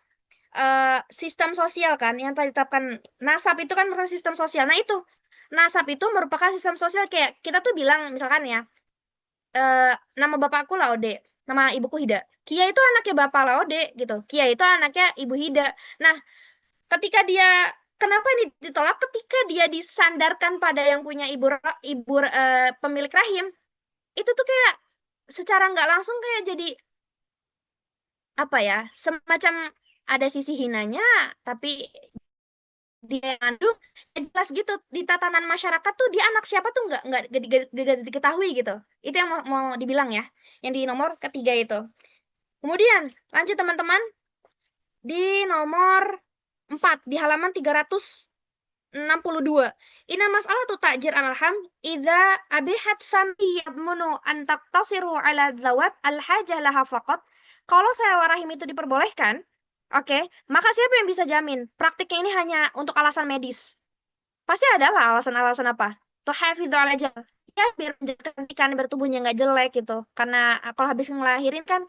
sistem sosial kan yang telah ditetapkan. Nasab itu kan merupakan sistem sosial. Nah itu nasab itu merupakan sistem sosial. Kayak kita tuh bilang misalkan ya nama bapakku Laude, nama ibuku Hida. Kia itu anaknya bapak Laude gitu. Kia itu anaknya ibu Hida. Nah ketika dia kenapa ini ditolak? Ketika dia disandarkan pada yang punya ibu pemilik rahim, itu tuh kayak secara nggak langsung kayak jadi apa ya, semacam ada sisi hinanya, tapi dia ngandung, jelas gitu di tatanan masyarakat tuh dia anak siapa tuh nggak diketahui gitu. Itu yang mau dibilang ya, yang di nomor ketiga itu. Kemudian lanjut teman-teman di nomor 4 di halaman 362. Inna mas'alatu ta'jir al-ham idza abihat sami yadmunu an taqtasiru ala dzawat al-hajah laha faqat. Kalau sewa rahim itu diperbolehkan, oke, maka siapa yang bisa jamin praktiknya ini hanya untuk alasan medis? Pasti adalah alasan-alasan apa? Tuhafidzu ala ajal. Ya, biar menjaga pernikahan bertubuhnya nggak jelek gitu. Karena kalau habis ngelahirin kan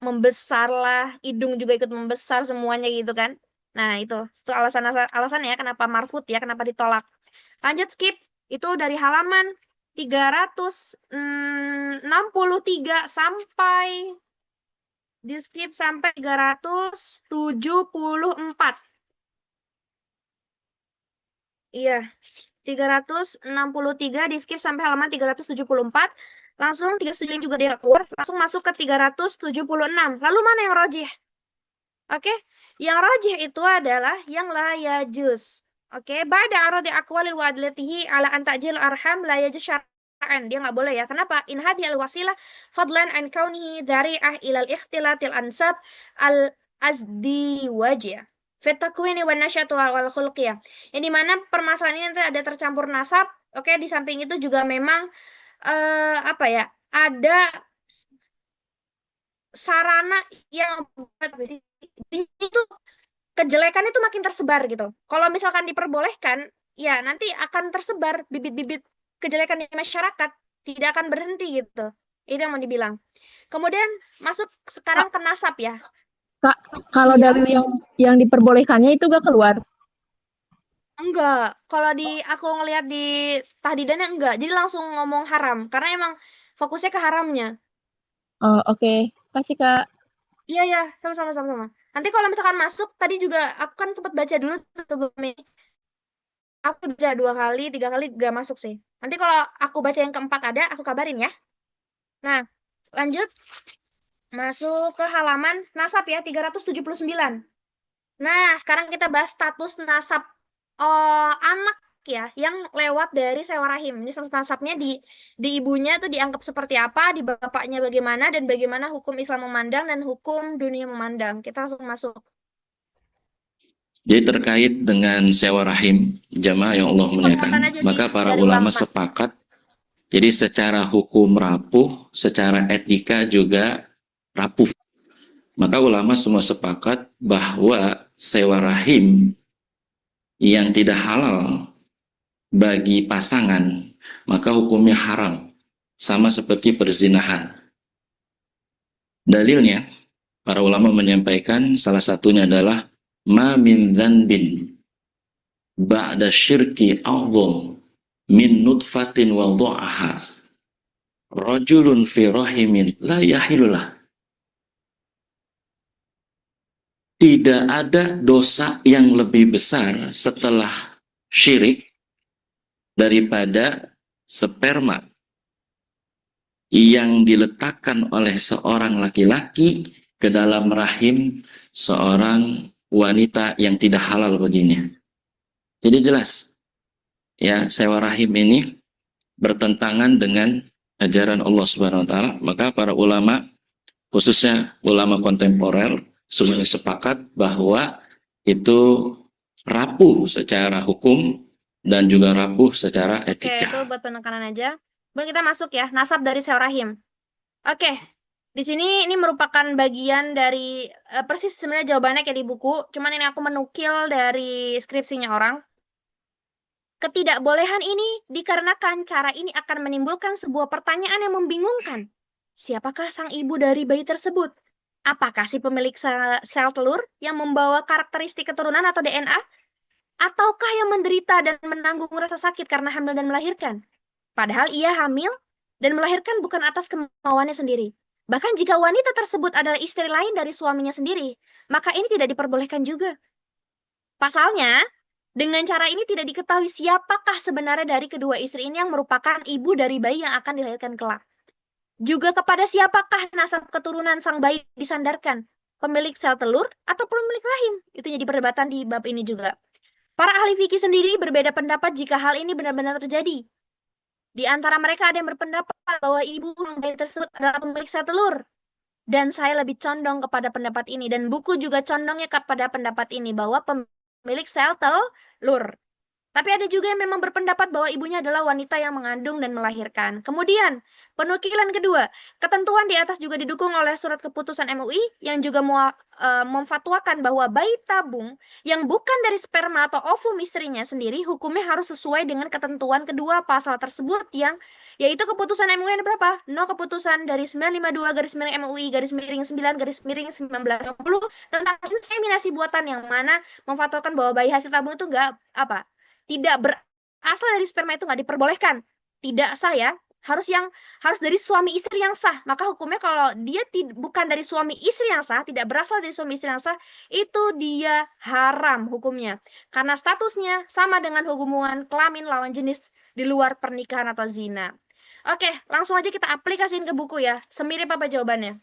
membesar lah, hidung juga ikut membesar semuanya gitu kan. Nah, itu alasannya kenapa marfut ya, kenapa ditolak. Lanjut skip. Itu dari halaman 363 sampai di skip sampai 374. Iya, 363 di skip sampai halaman 374. Langsung 375 juga dia keluar, langsung masuk ke 376. Lalu mana yang rojih? Oke, yang rojih itu adalah yang la yajuz. Oke, ba'da aradi aqwalil wa adlatihi ala an ta'jil arham la yajuz syar'an. Dia nggak boleh ya. Kenapa? In hadhihi al-wasilah fadlan an kaunihi dhari'ah ilal ikhtilatil ansab al-azdiwajiyah. Fitakwini wa nasyatu wal khulqiyah. Yang dimana permasalahan ini nanti ada tercampur nasab. Oke, di samping itu juga memang ada sarana yang itu kejelekan itu makin tersebar gitu. Kalau misalkan diperbolehkan, ya nanti akan tersebar bibit-bibit kejelekan di masyarakat, tidak akan berhenti gitu. Itu yang mau dibilang. Kemudian masuk sekarang ke nasab ya. Kak, kalau Iya. dalil yang diperbolehkannya itu gak keluar. Enggak, kalau aku ngelihat di tahdidannya enggak, jadi langsung ngomong haram, karena emang fokusnya ke haramnya. Oh, oke. Kasih Kak. Iya ya, sama-sama. Nanti kalau misalkan masuk, tadi juga aku kan sempat baca dulu sebelum ini. Aku baca 2 kali, 3 kali gak masuk sih. Nanti kalau aku baca yang keempat ada, aku kabarin ya. Nah, lanjut. Masuk ke halaman nasab ya, 379. Nah, sekarang kita bahas status nasab anak ya yang lewat dari sewa rahim. Ini status nasabnya di ibunya itu dianggap seperti apa, di bapaknya bagaimana, dan bagaimana hukum Islam memandang dan hukum dunia memandang. Kita langsung masuk. Jadi terkait dengan sewa rahim, jamaah yang Allah muliakan, maka para ulama sepakat, jadi secara hukum rapuh, secara etika juga rapuh. Maka ulama semua sepakat bahwa sewa rahim yang tidak halal bagi pasangan, maka hukumnya haram, sama seperti perzinahan. Dalilnya, para ulama menyampaikan salah satunya adalah ma min dzanbin ba'da syirki a'dham min nutfatin wada'aha rajulun fi rahimin la yahilullah. Tidak ada dosa yang lebih besar setelah syirik daripada sperma yang diletakkan oleh seorang laki-laki ke dalam rahim seorang wanita yang tidak halal baginya. Jadi jelas, ya, sewa rahim ini bertentangan dengan ajaran Allah Subhanahu wa taala. Maka para ulama, khususnya ulama kontemporer, semuanya sepakat bahwa itu rapuh secara hukum dan juga rapuh secara Oke, etika. itu buat penekanan aja. Kemudian kita masuk ya, nasab dari sewa rahim. Oke, di sini ini merupakan bagian dari persis sebenarnya jawabannya kayak di buku, cuman ini aku menukil dari skripsinya orang. Ketidakbolehan ini dikarenakan cara ini akan menimbulkan sebuah pertanyaan yang membingungkan. Siapakah sang ibu dari bayi tersebut? Apakah si pemilik sel telur yang membawa karakteristik keturunan atau DNA? Ataukah yang menderita dan menanggung rasa sakit karena hamil dan melahirkan? Padahal ia hamil dan melahirkan bukan atas kemauannya sendiri. Bahkan jika wanita tersebut adalah istri lain dari suaminya sendiri, maka ini tidak diperbolehkan juga. Pasalnya, dengan cara ini tidak diketahui siapakah sebenarnya dari kedua istri ini yang merupakan ibu dari bayi yang akan dilahirkan kelak. Juga kepada siapakah nasab keturunan sang bayi disandarkan, pemilik sel telur atau pemilik rahim. Itu jadi perdebatan di bab ini juga. Para ahli fikih sendiri berbeda pendapat jika hal ini benar-benar terjadi. Di antara mereka ada yang berpendapat bahwa ibu sang bayi tersebut adalah pemilik sel telur. Dan saya lebih condong kepada pendapat ini. Dan buku juga condongnya kepada pendapat ini, bahwa pemilik sel telur. Tapi ada juga yang memang berpendapat bahwa ibunya adalah wanita yang mengandung dan melahirkan. Kemudian, penukilan kedua, ketentuan di atas juga didukung oleh surat keputusan MUI yang juga memfatwakan bahwa bayi tabung yang bukan dari sperma atau ovum istrinya sendiri, hukumnya harus sesuai dengan ketentuan kedua pasal tersebut yang yaitu keputusan MUI ada berapa? Keputusan dari 952/MUI/9/19/1990 tentang inseminasi buatan yang mana memfatwakan bahwa bayi hasil tabung itu tidak berasal dari sperma itu nggak diperbolehkan. Tidak sah ya. Harus dari suami istri yang sah. Maka hukumnya kalau dia bukan dari suami istri yang sah, tidak berasal dari suami istri yang sah, itu dia haram hukumnya. Karena statusnya sama dengan hubungan kelamin lawan jenis di luar pernikahan atau zina. Oke, langsung aja kita aplikasiin ke buku ya. Semirip apa jawabannya?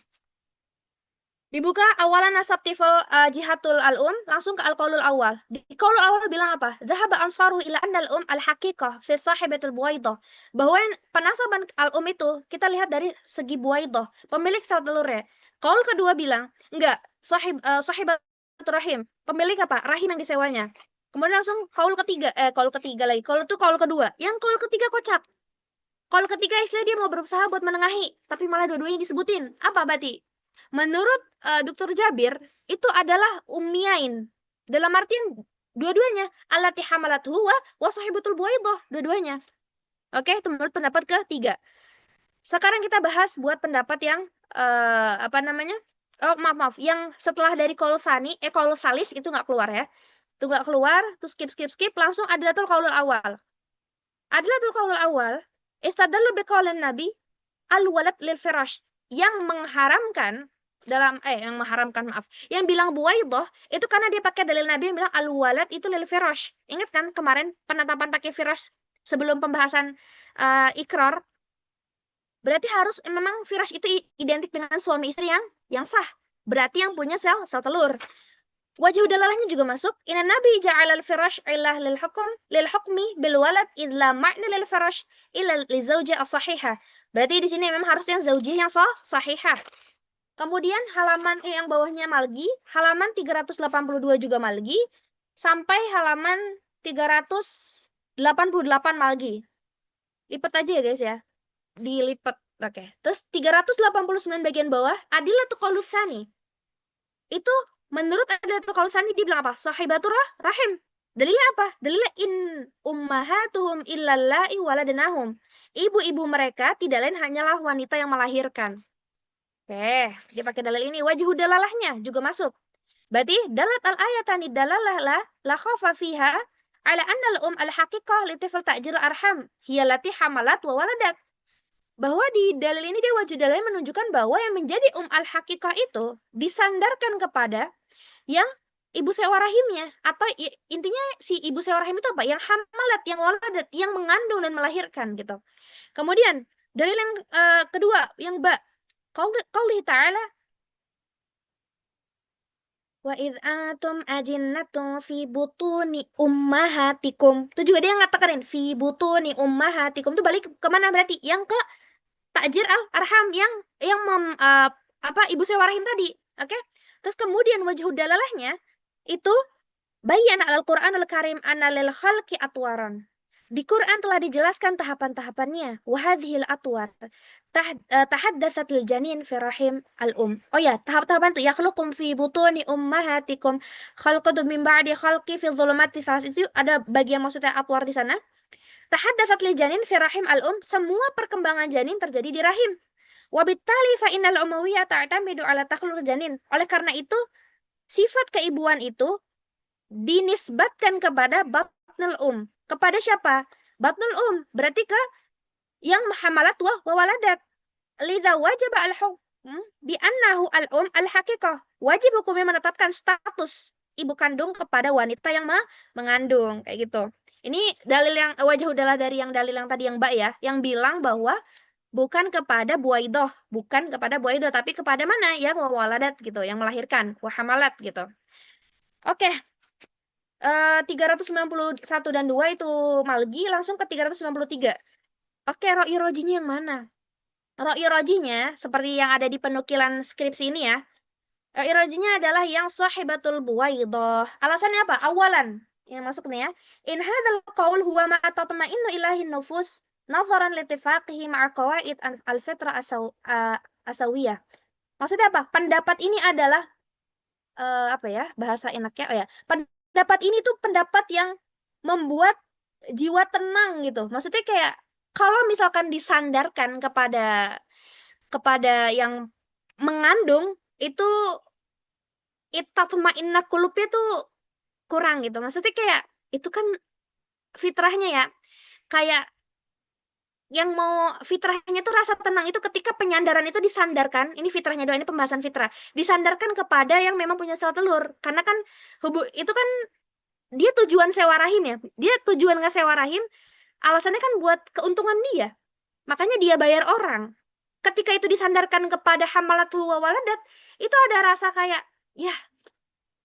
Dibuka awalan nasab tifal jihatul al-um, langsung ke al-qaulul awal. Di qaulul awal bilang apa? Zahaba ansaruhu ila anna al-um al-haqiqah fi sahibatul buwaidah. Bahwa penasaban al-um itu kita lihat dari segi buwaidah, pemilik sel telurnya. Qaul kedua bilang, enggak, sahibatul rahim, pemilik apa? Rahim yang disewanya. Kemudian langsung qaul ketiga lagi. Qaul itu qaul kedua. Yang qaul ketiga kocak. Qaul ketiga istilah dia mau berusaha buat menengahi, tapi malah dua-duanya disebutin. Apa berarti? Menurut Dr. Jabir, itu adalah ummiyain. Dalam artian dua-duanya. Allati hamalathu wa sahibatul buwaidah. Dua-duanya. Oke, itu menurut pendapat ketiga. Sekarang kita bahas buat pendapat yang Oh, maaf. Yang setelah dari qaulus salis itu nggak keluar ya. Itu nggak keluar, terus skip, langsung adlatul qaulul awal. Adlatul qaulul awal, istadallu biqaulin Nabi, al-walad lil firash. Yang mengharamkan, yang bilang Buwaidah, itu karena dia pakai dalil Nabi yang bilang al-walad itu lil firash. Ingat kan kemarin penetapan pakai firash sebelum pembahasan ikrar? Berarti harus memang firash itu identik dengan suami istri yang sah. Berarti yang punya sel telur. Wajah dalalahnya juga masuk. Inna Nabi ja'alal firash illah lil hukmi bil walad idla ma'na lil firash illa li zawji as-sahihah. Berarti di sini memang harus yang zaujih yang sahihah. Kemudian halaman yang bawahnya malgi, halaman 382 juga malgi, sampai halaman 388 malgi. Lipat aja ya guys ya. Dilipat. Oke. Terus 389 bagian bawah, adilatu qaulus tsani. Itu menurut adilatu qaulus tsani dibilang apa? Sahibatur rahim. Dalilnya apa? Dalilnya in ummahatuhum illallahi waladnahum. Ibu-ibu mereka tidak lain hanyalah wanita yang melahirkan. Oke, dia pakai dalil ini. Wajhu dalalahnya juga masuk. Berarti dalat al-ayatani dalalah la khafa fiha ala anna al-um al-haqiqah litifal ta'jil arham hiya lati hamalat wa waladat. Bahwa di dalil ini dia wajhu dalil menunjukkan bahwa yang menjadi al-haqiqah itu disandarkan kepada yang ibu sewa rahimnya, atau intinya si ibu sewa rahim itu apa? Yang hamalat, yang waladat, yang mengandung dan melahirkan gitu. Kemudian dalil yang kedua, yang qaulih ta'ala wa idh antum ajinnatun fi butuni ummahatikum. Itu juga dia ngatakan fi butuni ummahatikum. Itu balik kemana berarti? Yang ke ta'jir al-arham, yang ibu sewa rahim tadi. Oke? Terus kemudian wajhu dalalahnya itu bayyana al-Qur'an al-Karim anna lil khalqi atwaran. Di Quran telah dijelaskan tahapan-tahapannya. Wa hadhil atwar tahaddatsat lil janin fi rahim al-um. Oh ya, tahap-tahapan itu yakhluqum fi butuni ummahatikum khalqatu min ba'di khalqi fi dhulumati salat. Itu ada bagian maksudnya atwar di sana. Tahaddatsat lil janin fi rahim al-um. Semua perkembangan janin terjadi di rahim. Wa bittali fa innal ummawiyya ta'tamidu ala takhluq janin. Oleh karena itu, sifat keibuan itu dinisbatkan kepada batnul kepada siapa? Batnul berarti ke yang hamalat wa waladat. Lidza wajaba al-hukm bi annahu al-um al-haqiqah. Wajib hukumnya menetapkan status ibu kandung kepada wanita yang mengandung, kayak gitu. Ini dalil yang wajah udalah dari yang dalil yang tadi yang Mbak ya, yang bilang bahwa bukan kepada Buwaidah, tapi kepada mana? Yang waladat gitu, yang melahirkan, wa hamalat gitu. Oke. 391 dan 2 itu malgi, langsung ke 393. Oke, ro'i rojinya yang mana? Ro'i rojinya, seperti yang ada di penukilan skripsi ini ya. Ro'i rojinya adalah yang sahibatul Buwaidah. Alasannya apa? Awalan, yang masuk nih ya. In hadzal qaul huwa ma tatma'innu ilahin nufus nazaran litifaqihi ma'a qawaid al-fitra asawiyah. Maksudnya apa? Pendapat ini adalah bahasa enaknya? Oh ya, pendapat ini tuh pendapat yang membuat jiwa tenang gitu. Maksudnya kayak kalau misalkan disandarkan kepada yang mengandung itu tatma'inna qulubnya tuh kurang gitu. Maksudnya kayak itu kan fitrahnya ya. Kayak yang mau fitrahnya tuh rasa tenang itu ketika penyandaran itu disandarkan, ini fitrahnya doang, ini pembahasan fitrah, disandarkan kepada yang memang punya sel telur. Karena kan itu kan dia tujuan sewa rahim ya. Dia tujuan nggak sewa rahim, alasannya kan buat keuntungan dia. Makanya dia bayar orang. Ketika itu disandarkan kepada hamalatu wa waladat, itu ada rasa kayak, ya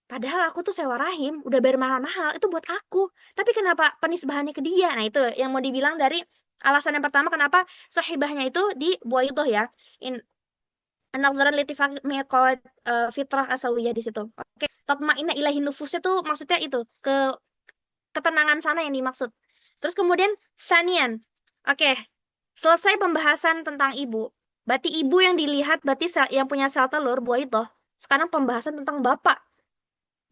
padahal aku tuh sewa rahim, udah bayar mahal-mahal, itu buat aku. Tapi kenapa penisbahannya ke dia? Nah itu yang mau dibilang dari alasan yang pertama kenapa sahibahnya itu di Buwaidah ya. An-nadzaran litifaq miqat fitrah asawiyah di situ. Oke, tatma'inna ilahi nufusnya tuh maksudnya itu ketenangan sana yang dimaksud. Terus kemudian sanian. Oke. Selesai pembahasan tentang ibu. Berarti ibu yang dilihat berarti yang punya sel telur Buwaidah. Sekarang pembahasan tentang bapak.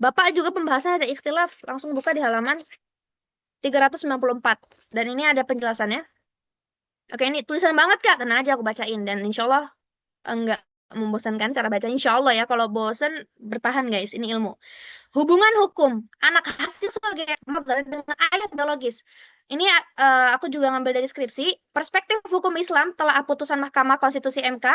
Bapak juga pembahasannya ada ikhtilaf. Langsung buka di halaman 394. Dan ini ada penjelasannya. Oke, ini tulisan banget Kak. Tenang aja aku bacain. Dan insya Allah enggak membosankan cara baca. Insya Allah ya, kalau bosan bertahan guys, ini ilmu. Hubungan hukum anak hasil surrogate mother dengan ayah biologis. Ini aku juga ngambil dari skripsi. Perspektif hukum Islam telah putusan Mahkamah Konstitusi MK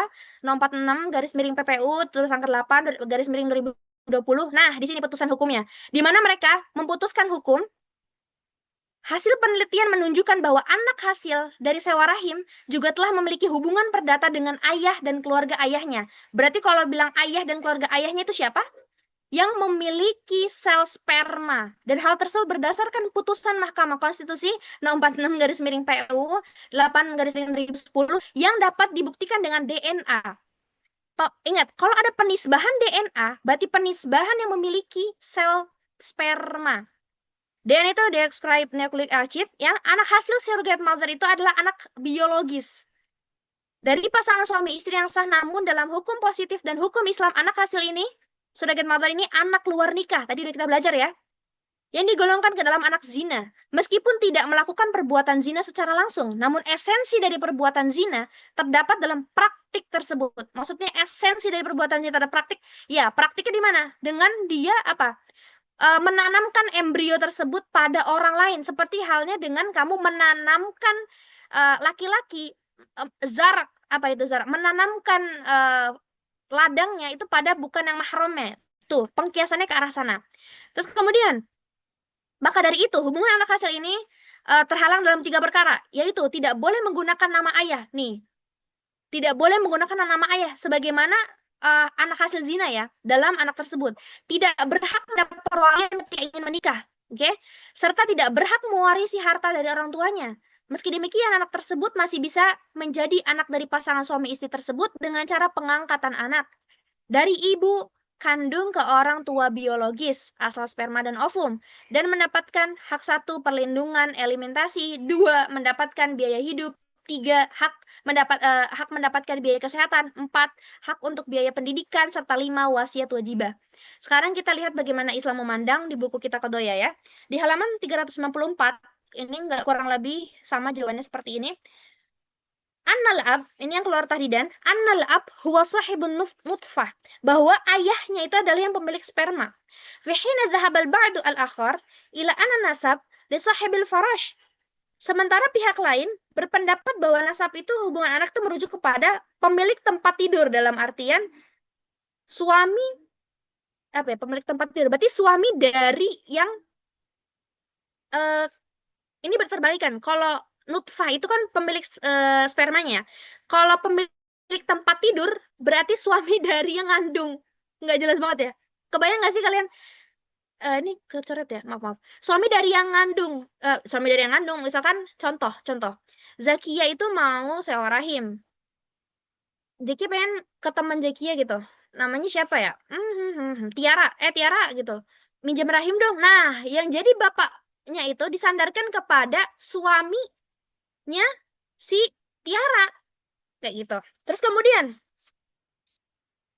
nomor 46 garis miring PPU terus angka 8 garis miring 2020. Nah, di sini putusan hukumnya. Di mana mereka memutuskan hukum hasil penelitian menunjukkan bahwa anak hasil dari sewa rahim juga telah memiliki hubungan perdata dengan ayah dan keluarga ayahnya. Berarti kalau bilang ayah dan keluarga ayahnya itu siapa? Yang memiliki sel sperma. Dan hal tersebut berdasarkan putusan Mahkamah Konstitusi nomor 46 garis miring PU 8 garis miring 2010 yang dapat dibuktikan dengan DNA. Ingat, kalau ada penisbahan DNA, berarti penisbahan yang memiliki sel sperma. DNA itu deoxyribonucleic nucleic acid, yang anak hasil surrogate mother itu adalah anak biologis dari pasangan suami istri yang sah. Namun dalam hukum positif dan hukum Islam, anak hasil ini surrogate mother ini anak luar nikah. Tadi udah kita belajar ya. Yang digolongkan ke dalam anak zina. Meskipun tidak melakukan perbuatan zina secara langsung, namun esensi dari perbuatan zina terdapat dalam praktik tersebut. Maksudnya esensi dari perbuatan zina terhadap praktik. Ya, praktiknya di mana? Dengan dia apa? Menanamkan embrio tersebut pada orang lain. Seperti halnya dengan kamu menanamkan laki-laki zarak. Apa itu zarak? Menanamkan ladangnya itu pada bukan yang mahramnya. Tuh, pengkiasannya ke arah sana. Terus kemudian, maka dari itu, hubungan anak hasil ini terhalang dalam 3 perkara, yaitu tidak boleh menggunakan nama ayah. Nih, tidak boleh menggunakan nama ayah, sebagaimana anak hasil zina ya, dalam anak tersebut. Tidak berhak mendapat perwalian ketika ingin menikah. Oke? Serta tidak berhak mewarisi harta dari orang tuanya. Meski demikian, anak tersebut masih bisa menjadi anak dari pasangan suami istri tersebut dengan cara pengangkatan anak dari ibu kandung ke orang tua biologis asal sperma dan ovum, dan mendapatkan hak 1 perlindungan alimentasi, 2 mendapatkan biaya hidup, 3 hak mendapatkan biaya kesehatan, 4 hak untuk biaya pendidikan, serta 5 wasiat wajibah. Sekarang kita lihat bagaimana Islam memandang di buku kita Qadoya ya. Di halaman 394 ini nggak kurang lebih sama jawabannya seperti ini. Annal ab, ini yang keluar tahdidan, annal ab huwa sahibun nutfah, bahwa ayahnya itu adalah yang pemilik sperma. Fi hina dhahabal ba'du al-akhar ila anna nasab li sahibil farash. Sementara pihak lain berpendapat bahwa nasab itu hubungan anak itu merujuk kepada pemilik tempat tidur, dalam artian suami apa ya, pemilik tempat tidur. Berarti suami dari yang ini berterbalikan. Kalau nutfah itu kan pemilik spermanya. Kalau pemilik tempat tidur berarti suami dari yang ngandung. Nggak jelas banget ya. Kebayang nggak sih kalian? Ini kecoret ya, maaf. Suami dari yang ngandung. Misalkan contoh. Zakia itu mau sewa rahim. Zakia pengen ke teman Zakia gitu. Namanya siapa ya? Tiara gitu. Minjem rahim dong. Nah, yang jadi bapaknya itu disandarkan kepada suaminya si Tiara. Kayak gitu. Terus kemudian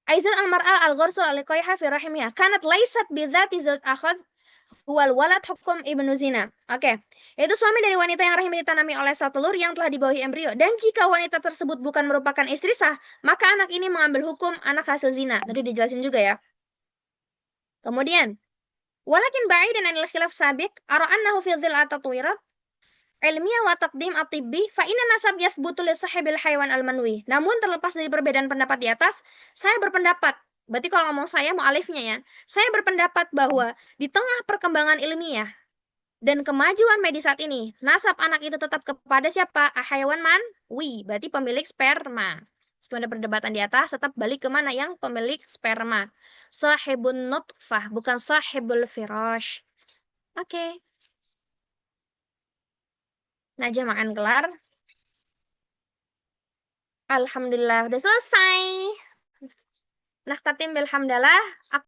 Aizan al-mar'al al-ghursu al-liqayha fi rahimiyah kanat laysat bidzati zawj akhad wal walad hukum ibnu zina. Oke. Yaitu suami dari wanita yang rahim ditanami oleh sel telur yang telah dibawahi embrio. Dan jika wanita tersebut bukan merupakan istri sah, maka anak ini mengambil hukum anak hasil zina. Tadi dijelasin juga ya. Kemudian walakin ba'idan anil khilaf sabiq ara annahu fi dhil at-tatwirat ilmiah wa taqdim at-tibbi fa inna nasab yathbutu li sahibil haywan al-manwi. Namun terlepas dari perbedaan pendapat di atas, saya berpendapat, berarti kalau ngomong saya mu'alifnya ya, saya berpendapat bahwa di tengah perkembangan ilmiah dan kemajuan medis saat ini, nasab anak itu tetap kepada siapa? Haywan manwi, berarti pemilik sperma. Setelah ada perdebatan di atas, tetap balik ke mana yang pemilik sperma. Sahibun nutfah, bukan sahibul firash. Oke. Najah makan kelar. Alhamdulillah udah selesai. Naktatim bilhamdalah.